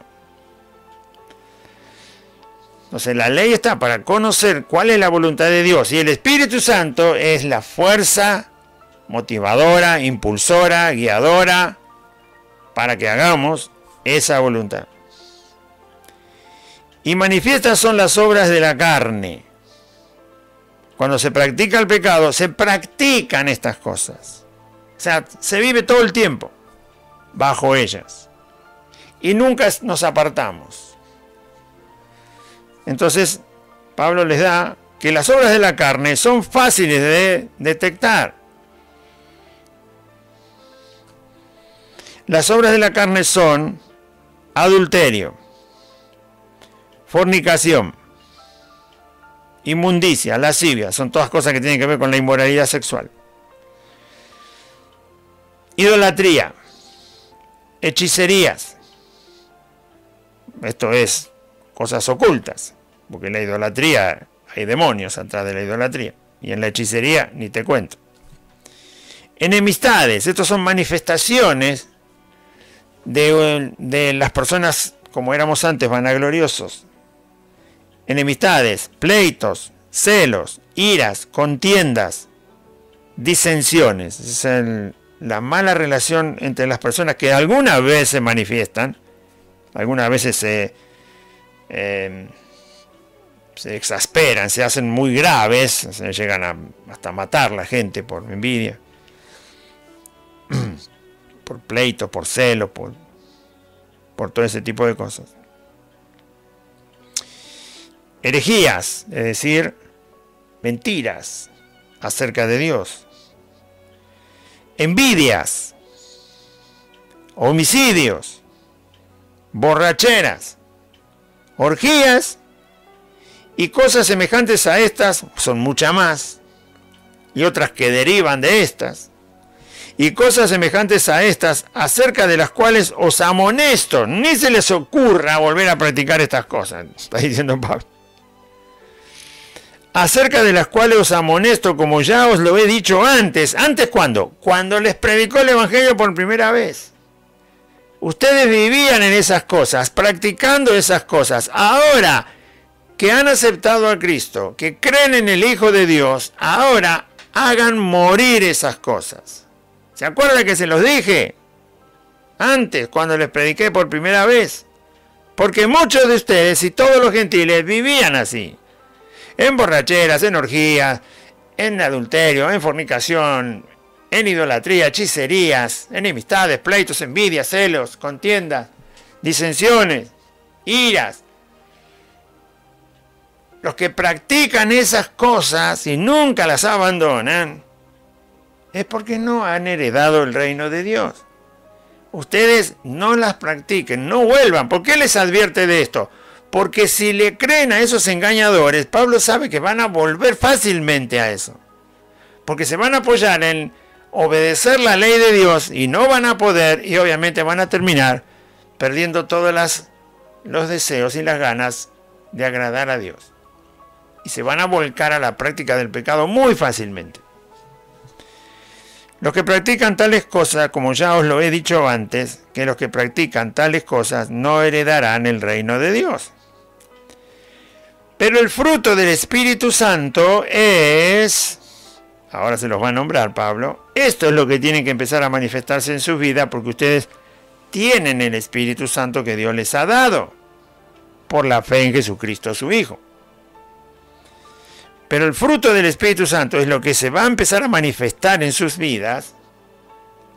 A: Entonces la ley está para conocer cuál es la voluntad de Dios. Y el Espíritu Santo es la fuerza motivadora, impulsora, guiadora, para que hagamos esa voluntad. Y manifiestas son las obras de la carne. Cuando se practica el pecado, se practican estas cosas. O sea, se vive todo el tiempo bajo ellas. Y nunca nos apartamos. Entonces, Pablo les da que las obras de la carne son fáciles de detectar. Las obras de la carne son adulterio, fornicación, inmundicia, lascivia, son todas cosas que tienen que ver con la inmoralidad sexual. Idolatría, hechicerías, esto es cosas ocultas, porque en la idolatría hay demonios atrás de la idolatría, y en la hechicería ni te cuento. Enemistades, estos son manifestaciones de las personas como éramos antes, vanagloriosos. Enemistades, pleitos, celos, iras, contiendas, disensiones. Es la mala relación entre las personas que algunas veces se manifiestan, algunas veces se exasperan, se hacen muy graves, se llegan hasta matar a la gente por envidia, por pleito, por celo, por todo ese tipo de cosas. Herejías, es decir, mentiras acerca de Dios. Envidias, homicidios, borracheras, orgías y cosas semejantes a estas, son muchas más, y otras que derivan de estas, y cosas semejantes a estas, acerca de las cuales os amonesto, ni se les ocurra volver a practicar estas cosas, está diciendo Pablo. Acerca de las cuales os amonesto, como ya os lo he dicho antes. ¿Antes cuándo? Cuando les predicó el Evangelio por primera vez. Ustedes vivían en esas cosas, practicando esas cosas. Ahora que han aceptado a Cristo, que creen en el Hijo de Dios, ahora hagan morir esas cosas. ¿Se acuerdan que se los dije antes, cuando les prediqué por primera vez? Porque muchos de ustedes y todos los gentiles vivían así. En borracheras, en orgías, en adulterio, en fornicación, en idolatría, hechicerías, enemistades, pleitos, envidias, celos, contiendas, disensiones, iras. Los que practican esas cosas y nunca las abandonan, es porque no han heredado el reino de Dios. Ustedes no las practiquen, no vuelvan. ¿Por qué les advierte de esto? Porque si le creen a esos engañadores, Pablo sabe que van a volver fácilmente a eso. Porque se van a apoyar en obedecer la ley de Dios y no van a poder, y obviamente van a terminar perdiendo todos los deseos y las ganas de agradar a Dios. Y se van a volcar a la práctica del pecado muy fácilmente. Los que practican tales cosas, como ya os lo he dicho antes, que los que practican tales cosas no heredarán el reino de Dios. Pero el fruto del Espíritu Santo es, ahora se los va a nombrar Pablo, esto es lo que tiene que empezar a manifestarse en sus vidas, porque ustedes tienen el Espíritu Santo que Dios les ha dado, por la fe en Jesucristo su Hijo. Pero el fruto del Espíritu Santo es lo que se va a empezar a manifestar en sus vidas.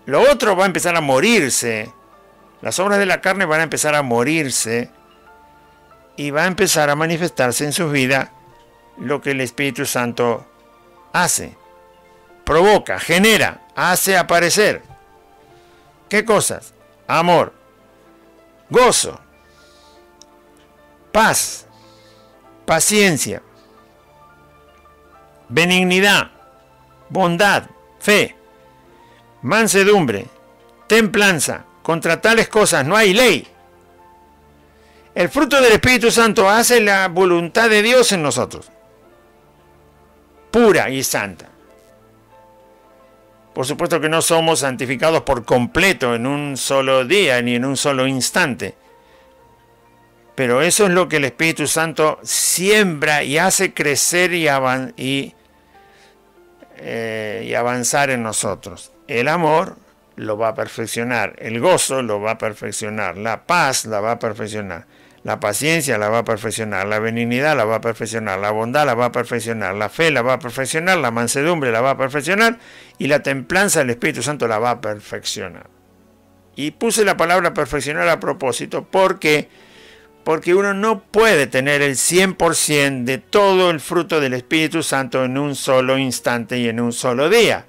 A: Lo otro va a empezar a morirse. Las obras de la carne van a empezar a morirse. Y va a empezar a manifestarse en sus vidas lo que el Espíritu Santo hace. Provoca, genera, hace aparecer. ¿Qué cosas? Amor, gozo, paz, paciencia, benignidad, bondad, fe, mansedumbre, templanza. Contra tales cosas no hay ley. El fruto del Espíritu Santo hace la voluntad de Dios en nosotros, pura y santa. Por supuesto que no somos santificados por completo en un solo día ni en un solo instante. Pero eso es lo que el Espíritu Santo siembra y hace crecer y avanzar en nosotros. El amor lo va a perfeccionar, el gozo lo va a perfeccionar, la paz la va a perfeccionar, la paciencia la va a perfeccionar, la benignidad la va a perfeccionar, la bondad la va a perfeccionar, la fe la va a perfeccionar, la mansedumbre la va a perfeccionar y la templanza del Espíritu Santo la va a perfeccionar. Y puse la palabra perfeccionar a propósito porque uno no puede tener el 100% de todo el fruto del Espíritu Santo en un solo instante y en un solo día.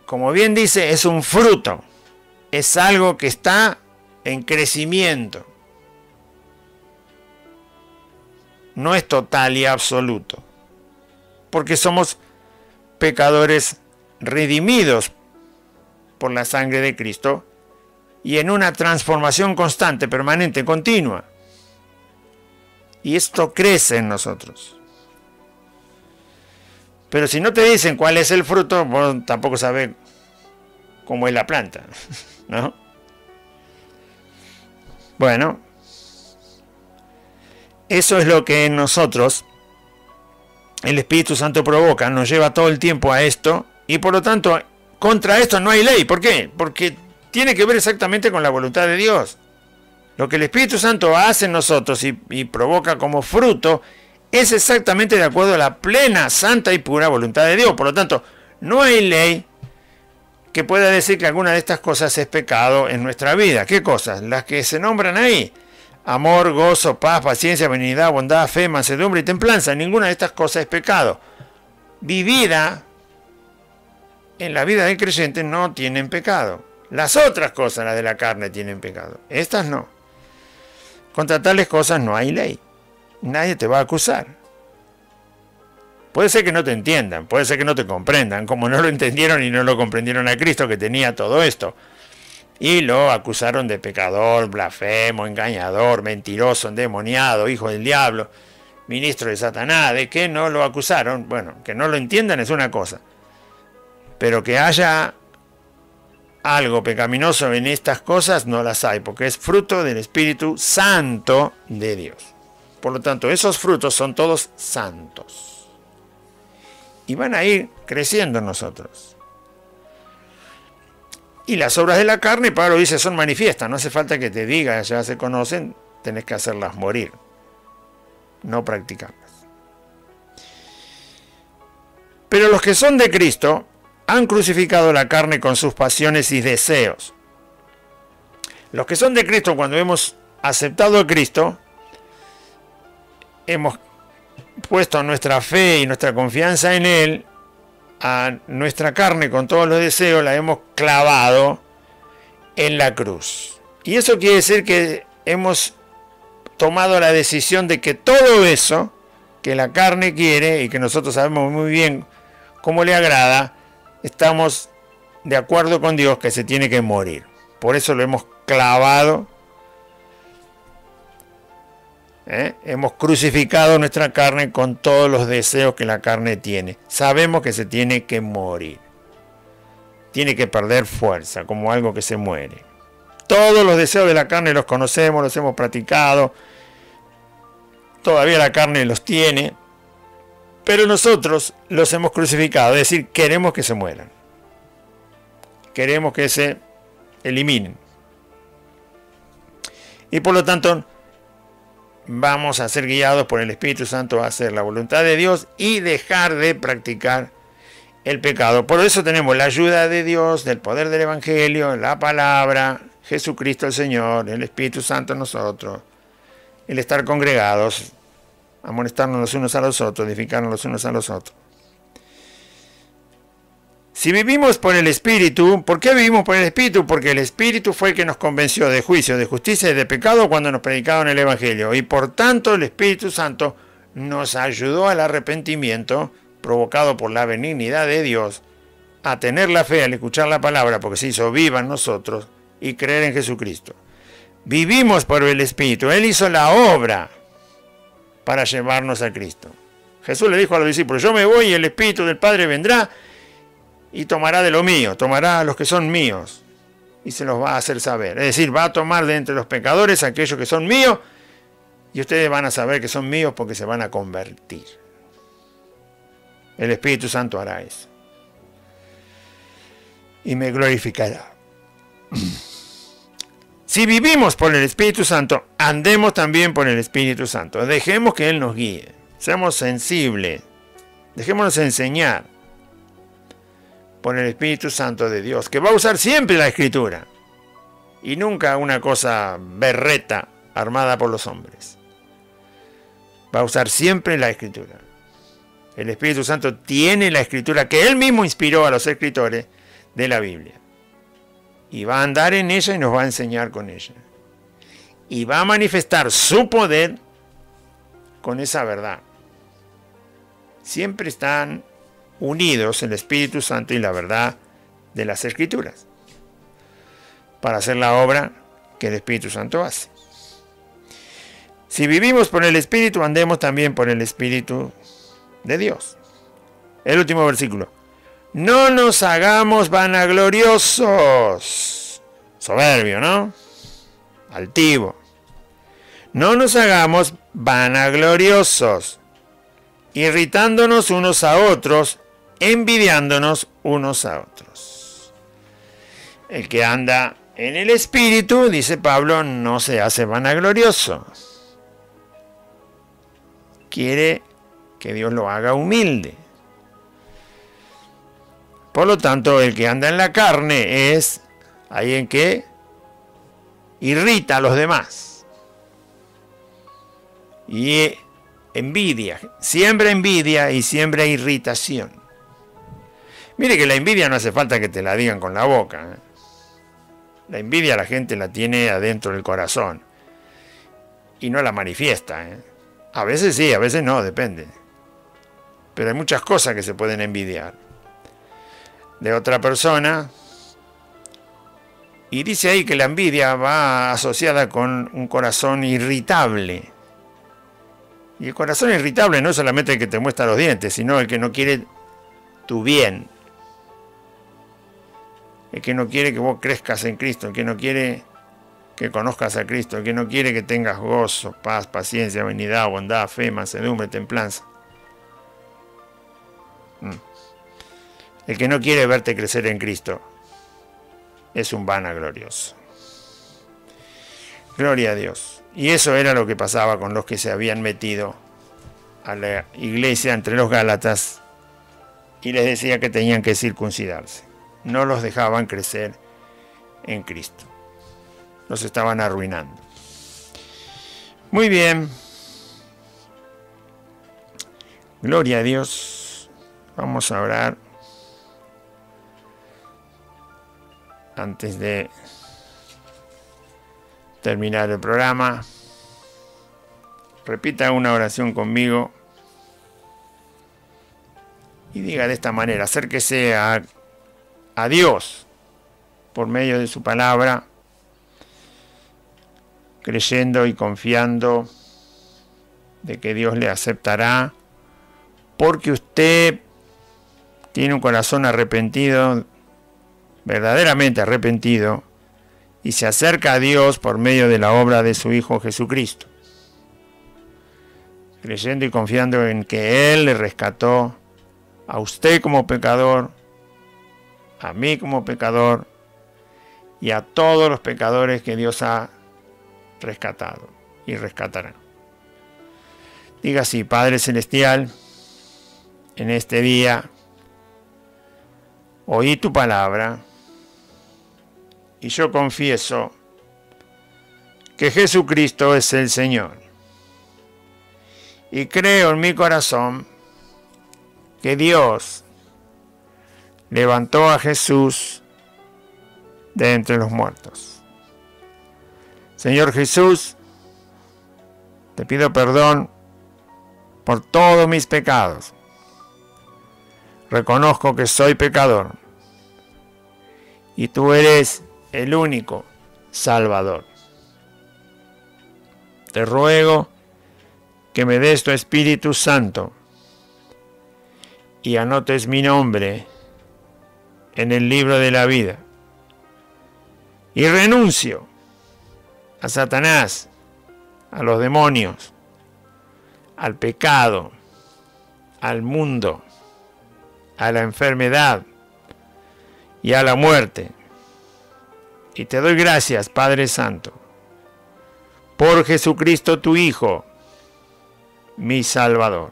A: Como bien dice, es un fruto, es algo que está en crecimiento. No es total y absoluto, porque somos pecadores redimidos por la sangre de Cristo y en una transformación constante, permanente, continua. Y esto crece en nosotros. Pero si no te dicen cuál es el fruto, vos tampoco sabés cómo es la planta, ¿no? Bueno, eso es lo que en nosotros el Espíritu Santo provoca, nos lleva todo el tiempo a esto, y por lo tanto, contra esto no hay ley. ¿Por qué? Porque tiene que ver exactamente con la voluntad de Dios. Lo que el Espíritu Santo hace en nosotros y provoca como fruto es exactamente de acuerdo a la plena, santa y pura voluntad de Dios. Por lo tanto, no hay ley que pueda decir que alguna de estas cosas es pecado en nuestra vida. ¿Qué cosas? Las que se nombran ahí. Amor, gozo, paz, paciencia, benignidad, bondad, fe, mansedumbre y templanza. Ninguna de estas cosas es pecado. Vivida en la vida del creyente no tienen pecado. Las otras cosas, las de la carne, tienen pecado. Estas no. Contra tales cosas no hay ley. Nadie te va a acusar. Puede ser que no te entiendan, puede ser que no te comprendan, como no lo entendieron y no lo comprendieron a Cristo que tenía todo esto. Y lo acusaron de pecador, blasfemo, engañador, mentiroso, endemoniado, hijo del diablo, ministro de Satanás. ¿De qué no lo acusaron? Bueno, que no lo entiendan es una cosa. Pero que haya algo pecaminoso en estas cosas, no las hay, porque es fruto del Espíritu Santo de Dios. Por lo tanto, esos frutos son todos santos. y van a ir creciendo en nosotros. Y las obras de la carne, Pablo dice, son manifiestas, no hace falta que te diga, ya se conocen, tenés que hacerlas morir, no practicarlas. Pero los que son de Cristo han crucificado la carne con sus pasiones y deseos. Los que son de Cristo, cuando hemos aceptado a Cristo, hemos puesto nuestra fe y nuestra confianza en Él, a nuestra carne con todos los deseos la hemos clavado en la cruz. Y eso quiere decir que hemos tomado la decisión de que todo eso que la carne quiere y que nosotros sabemos muy bien cómo le agrada, estamos de acuerdo con Dios que se tiene que morir. Por eso lo hemos clavado. Hemos crucificado nuestra carne con todos los deseos que la carne tiene. Sabemos que se tiene que morir. Tiene que perder fuerza, como algo que se muere. Todos los deseos de la carne los conocemos, los hemos practicado. Todavía la carne los tiene. Pero nosotros los hemos crucificado. Es decir, queremos que se mueran. Queremos que se eliminen. Y por lo tanto, vamos a ser guiados por el Espíritu Santo a hacer la voluntad de Dios y dejar de practicar el pecado. Por eso tenemos la ayuda de Dios, del poder del Evangelio, la palabra, Jesucristo el Señor, el Espíritu Santo en nosotros, el estar congregados, amonestarnos los unos a los otros, edificarnos los unos a los otros. Si vivimos por el Espíritu, ¿por qué vivimos por el Espíritu? Porque el Espíritu fue el que nos convenció de juicio, de justicia y de pecado cuando nos predicaban el Evangelio. Y por tanto el Espíritu Santo nos ayudó al arrepentimiento provocado por la benignidad de Dios, a tener la fe al escuchar la palabra, porque se hizo viva en nosotros, y creer en Jesucristo. Vivimos por el Espíritu. Él hizo la obra para llevarnos a Cristo. Jesús le dijo a los discípulos, yo me voy y el Espíritu del Padre vendrá y tomará de lo mío, tomará a los que son míos y se los va a hacer saber. Es decir, va a tomar de entre los pecadores aquellos que son míos y ustedes van a saber que son míos porque se van a convertir. El Espíritu Santo hará eso. Y me glorificará. Si vivimos por el Espíritu Santo, andemos también por el Espíritu Santo. Dejemos que Él nos guíe. Seamos sensibles. Dejémonos enseñar por el Espíritu Santo de Dios, que va a usar siempre la Escritura y nunca una cosa berreta armada por los hombres. Va a usar siempre la Escritura. El Espíritu Santo tiene la Escritura que Él mismo inspiró a los escritores de la Biblia. Y va a andar en ella y nos va a enseñar con ella. Y va a manifestar su poder con esa verdad. Siempre están unidos el Espíritu Santo y la verdad de las Escrituras para hacer la obra que el Espíritu Santo hace. Si vivimos por el Espíritu, andemos también por el Espíritu de Dios. El último versículo. No nos hagamos vanagloriosos. Soberbio, ¿no? Altivo. No nos hagamos vanagloriosos, irritándonos unos a otros, envidiándonos unos a otros. El que anda en el Espíritu, dice Pablo, no se hace vanaglorioso. Quiere que Dios lo haga humilde. Por lo tanto, el que anda en la carne es alguien que irrita a los demás. Y envidia, siembra envidia y siembra irritación. Mire que la envidia no hace falta que te la digan con la boca. La envidia la gente la tiene adentro del corazón y no la manifiesta. A veces sí, a veces no, depende. Pero hay muchas cosas que se pueden envidiar de otra persona. Y dice ahí que la envidia va asociada con un corazón irritable. Y el corazón irritable no es solamente el que te muestra los dientes, sino el que no quiere tu bien. El que no quiere que vos crezcas en Cristo, el que no quiere que conozcas a Cristo, el que no quiere que tengas gozo, paz, paciencia, benignidad, bondad, fe, mansedumbre, templanza. El que no quiere verte crecer en Cristo es un vanaglorioso. Gloria a Dios. Y eso era lo que pasaba con los que se habían metido a la iglesia entre los Gálatas y les decía que tenían que circuncidarse. No los dejaban crecer en Cristo. Los estaban arruinando. Muy bien. Gloria a Dios. Vamos a orar antes de terminar el programa. Repita una oración conmigo y diga de esta manera: acérquese a Dios por medio de su palabra, creyendo y confiando de que Dios le aceptará, porque usted tiene un corazón arrepentido, verdaderamente arrepentido, y se acerca a Dios por medio de la obra de su Hijo Jesucristo, creyendo y confiando en que Él le rescató a usted como pecador, a mí como pecador, y a todos los pecadores que Dios ha rescatado y rescatará. Diga así: Padre Celestial, en este día oí tu palabra y yo confieso que Jesucristo es el Señor. Y creo en mi corazón que Dios levantó a Jesús de entre los muertos. Señor Jesús, te pido perdón por todos mis pecados. Reconozco que soy pecador y tú eres el único Salvador. Te ruego que me des tu Espíritu Santo y anotes mi nombre en el libro de la vida. Y renuncio a Satanás, a los demonios, al pecado, al mundo, a la enfermedad y a la muerte. Y te doy gracias, Padre Santo, por Jesucristo tu Hijo, mi Salvador.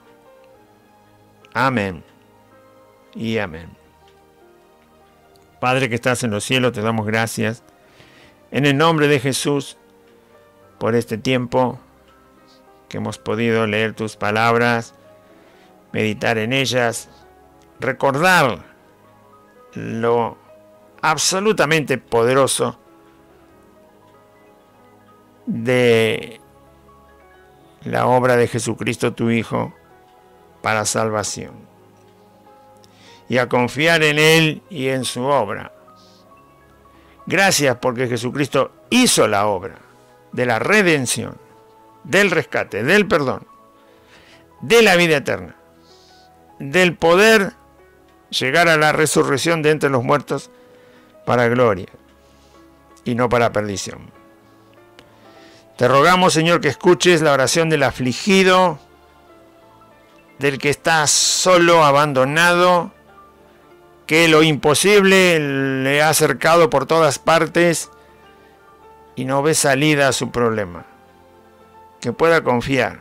A: Amén y amén. Padre que estás en los cielos, te damos gracias en el nombre de Jesús por este tiempo que hemos podido leer tus palabras, meditar en ellas, recordar lo absolutamente poderoso de la obra de Jesucristo tu Hijo para salvación, y a confiar en Él y en su obra. Gracias porque Jesucristo hizo la obra de la redención, del rescate, del perdón, de la vida eterna, del poder llegar a la resurrección de entre los muertos para gloria y no para perdición. Te rogamos, Señor, que escuches la oración del afligido, del que está solo, abandonado, que lo imposible le ha acercado por todas partes y no ve salida a su problema. Que pueda confiar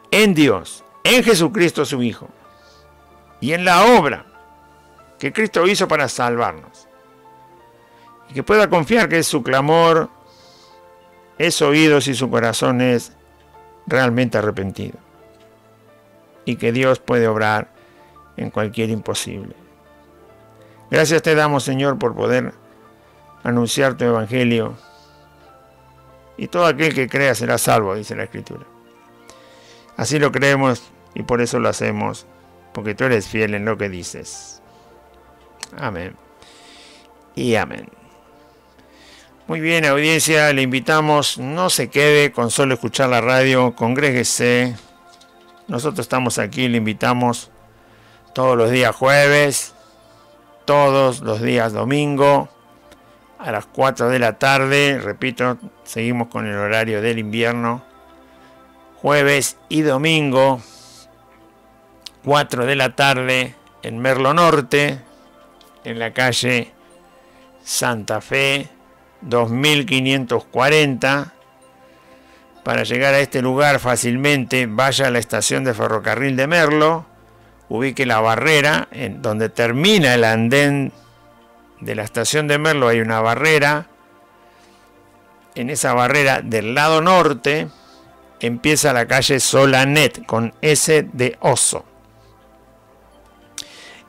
A: en Dios, en Jesucristo su Hijo, y en la obra que Cristo hizo para salvarnos. Y que pueda confiar que su clamor es oído si su corazón es realmente arrepentido. Y que Dios puede obrar en cualquier imposible. Gracias te damos, Señor, por poder anunciar tu evangelio. Y todo aquel que crea será salvo, dice la Escritura. Así lo creemos y por eso lo hacemos, porque tú eres fiel en lo que dices. Amén y amén. Muy bien, audiencia, le invitamos, no se quede con solo escuchar la radio, congréguese. Nosotros estamos aquí, le invitamos todos los días jueves, todos los días domingo, a las 4 de la tarde. Repito, seguimos con el horario del invierno, jueves y domingo, 4 de la tarde en Merlo Norte, en la calle Santa Fe 2540. Para llegar a este lugar fácilmente, vaya a la estación de ferrocarril de Merlo, ubique la barrera, en donde termina el andén de la estación de Merlo hay una barrera. En esa barrera del lado norte empieza la calle Solanet con S de oso.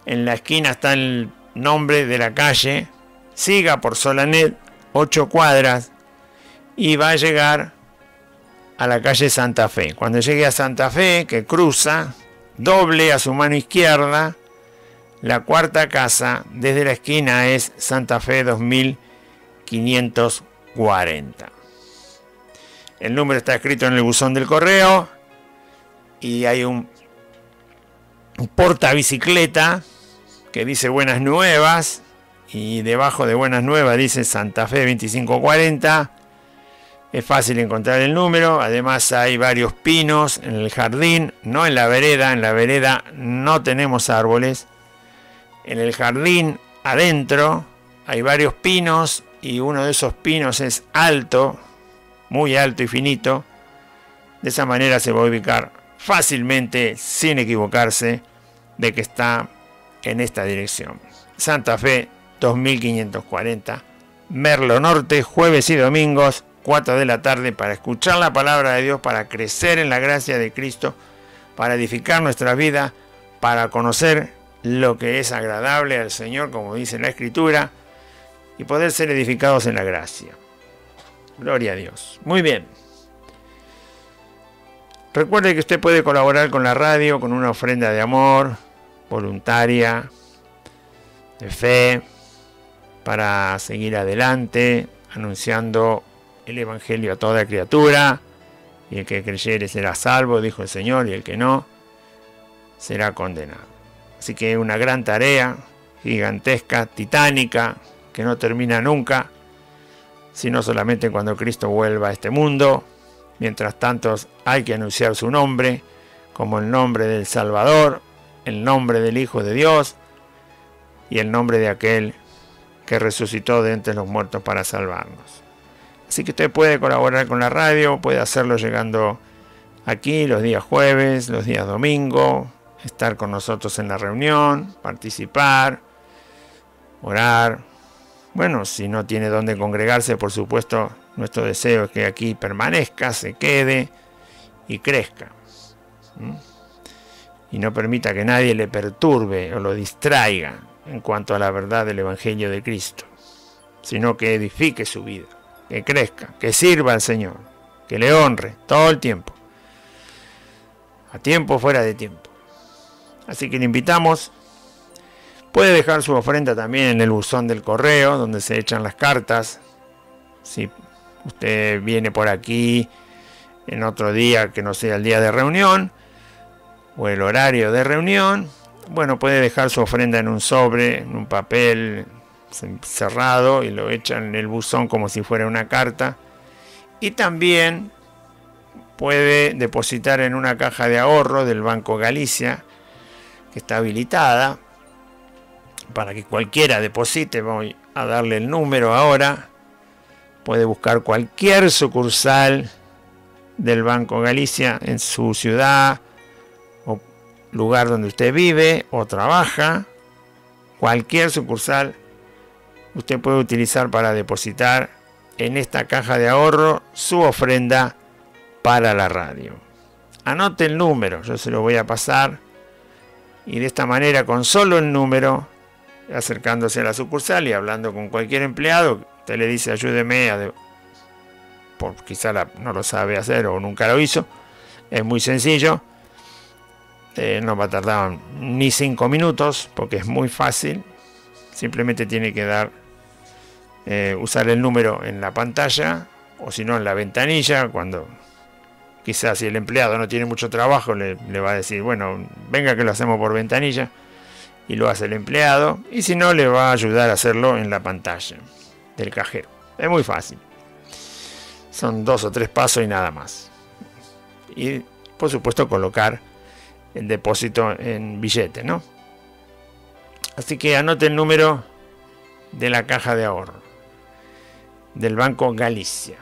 A: En la esquina está el nombre de la calle. Siga por Solanet 8 cuadras y va a llegar a la calle Santa Fe. Cuando llegue a Santa Fe, que cruza, doble a su mano izquierda. La cuarta casa desde la esquina es Santa Fe 2540. El número está escrito en el buzón del correo y hay un portabicicleta que dice Buenas Nuevas y debajo de Buenas Nuevas dice Santa Fe 2540. Es fácil encontrar el número. Además hay varios pinos en el jardín, no en la vereda. En la vereda no tenemos árboles. En el jardín adentro hay varios pinos y uno de esos pinos es alto, muy alto y finito. De esa manera se va a ubicar fácilmente, sin equivocarse, de que está en esta dirección. Santa Fe 2540, Merlo Norte, jueves y domingos, 4 de la tarde, para escuchar la palabra de Dios, para crecer en la gracia de Cristo, para edificar nuestra vida, para conocer lo que es agradable al Señor, como dice la Escritura, y poder ser edificados en la gracia. Gloria a Dios. Muy bien. Recuerde que usted puede colaborar con la radio con una ofrenda de amor, voluntaria, de fe, para seguir adelante, anunciando el Evangelio a toda criatura, y el que creyere será salvo, dijo el Señor, y el que no, será condenado. Así que una gran tarea, gigantesca, titánica, que no termina nunca, sino solamente cuando Cristo vuelva a este mundo. Mientras tanto hay que anunciar su nombre, como el nombre del Salvador, el nombre del Hijo de Dios, y el nombre de aquel que resucitó de entre los muertos para salvarnos. Así que usted puede colaborar con la radio, puede hacerlo llegando aquí los días jueves, los días domingo, estar con nosotros en la reunión, participar, orar. Bueno, si no tiene dónde congregarse, por supuesto, nuestro deseo es que aquí permanezca, se quede y crezca. Y no permita que nadie le perturbe o lo distraiga en cuanto a la verdad del Evangelio de Cristo, sino que edifique su vida, que crezca, que sirva al Señor, que le honre todo el tiempo, a tiempo, fuera de tiempo. Así que le invitamos. Puede dejar su ofrenda también en el buzón del correo, donde se echan las cartas. Si usted viene por aquí en otro día que no sea el día de reunión o el horario de reunión, bueno, puede dejar su ofrenda en un sobre, en un papel cerrado, y lo echan en el buzón como si fuera una carta. Y también puede depositar en una caja de ahorro del Banco Galicia, que está habilitada para que cualquiera deposite. Voy a darle el número ahora. Puede buscar cualquier sucursal del Banco Galicia en su ciudad o lugar donde usted vive o trabaja. Cualquier sucursal usted puede utilizar para depositar en esta caja de ahorro su ofrenda para la radio. Anote el número, yo se lo voy a pasar, y de esta manera, con solo el número, acercándose a la sucursal y hablando con cualquier empleado, usted le dice ayúdeme quizá no lo sabe hacer o nunca lo hizo. Es muy sencillo, no va a tardar ni 5 minutos porque es muy fácil. Simplemente tiene que usar el número en la pantalla, o si no en la ventanilla. Cuando quizás si el empleado no tiene mucho trabajo, le va a decir, bueno, venga que lo hacemos por ventanilla, y lo hace el empleado, y si no, le va a ayudar a hacerlo en la pantalla del cajero. Es muy fácil, son 2 o 3 pasos y nada más. Y por supuesto colocar el depósito en billete, ¿no? Así que anote el número de la caja de ahorro del Banco Galicia.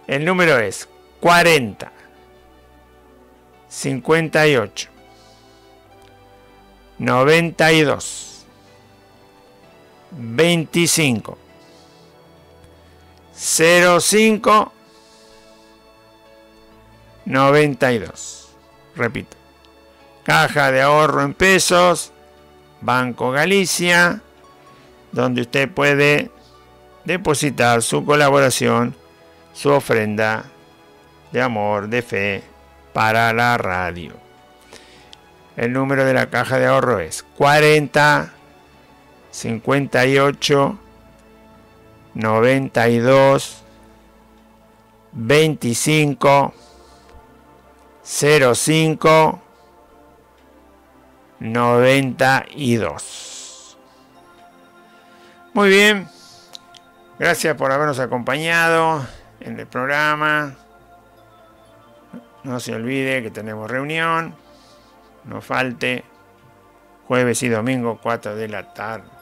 A: El número es 40 58 92 25 05 92. Repito, caja de ahorro en pesos, Banco Galicia, donde usted puede depositar su colaboración, su ofrenda de amor, de fe para la radio. El número de la caja de ahorro es 40 58 92 25 05 92. Muy bien, gracias por habernos acompañado en el programa. No se olvide que tenemos reunión, no falte, jueves y domingo 4 de la tarde.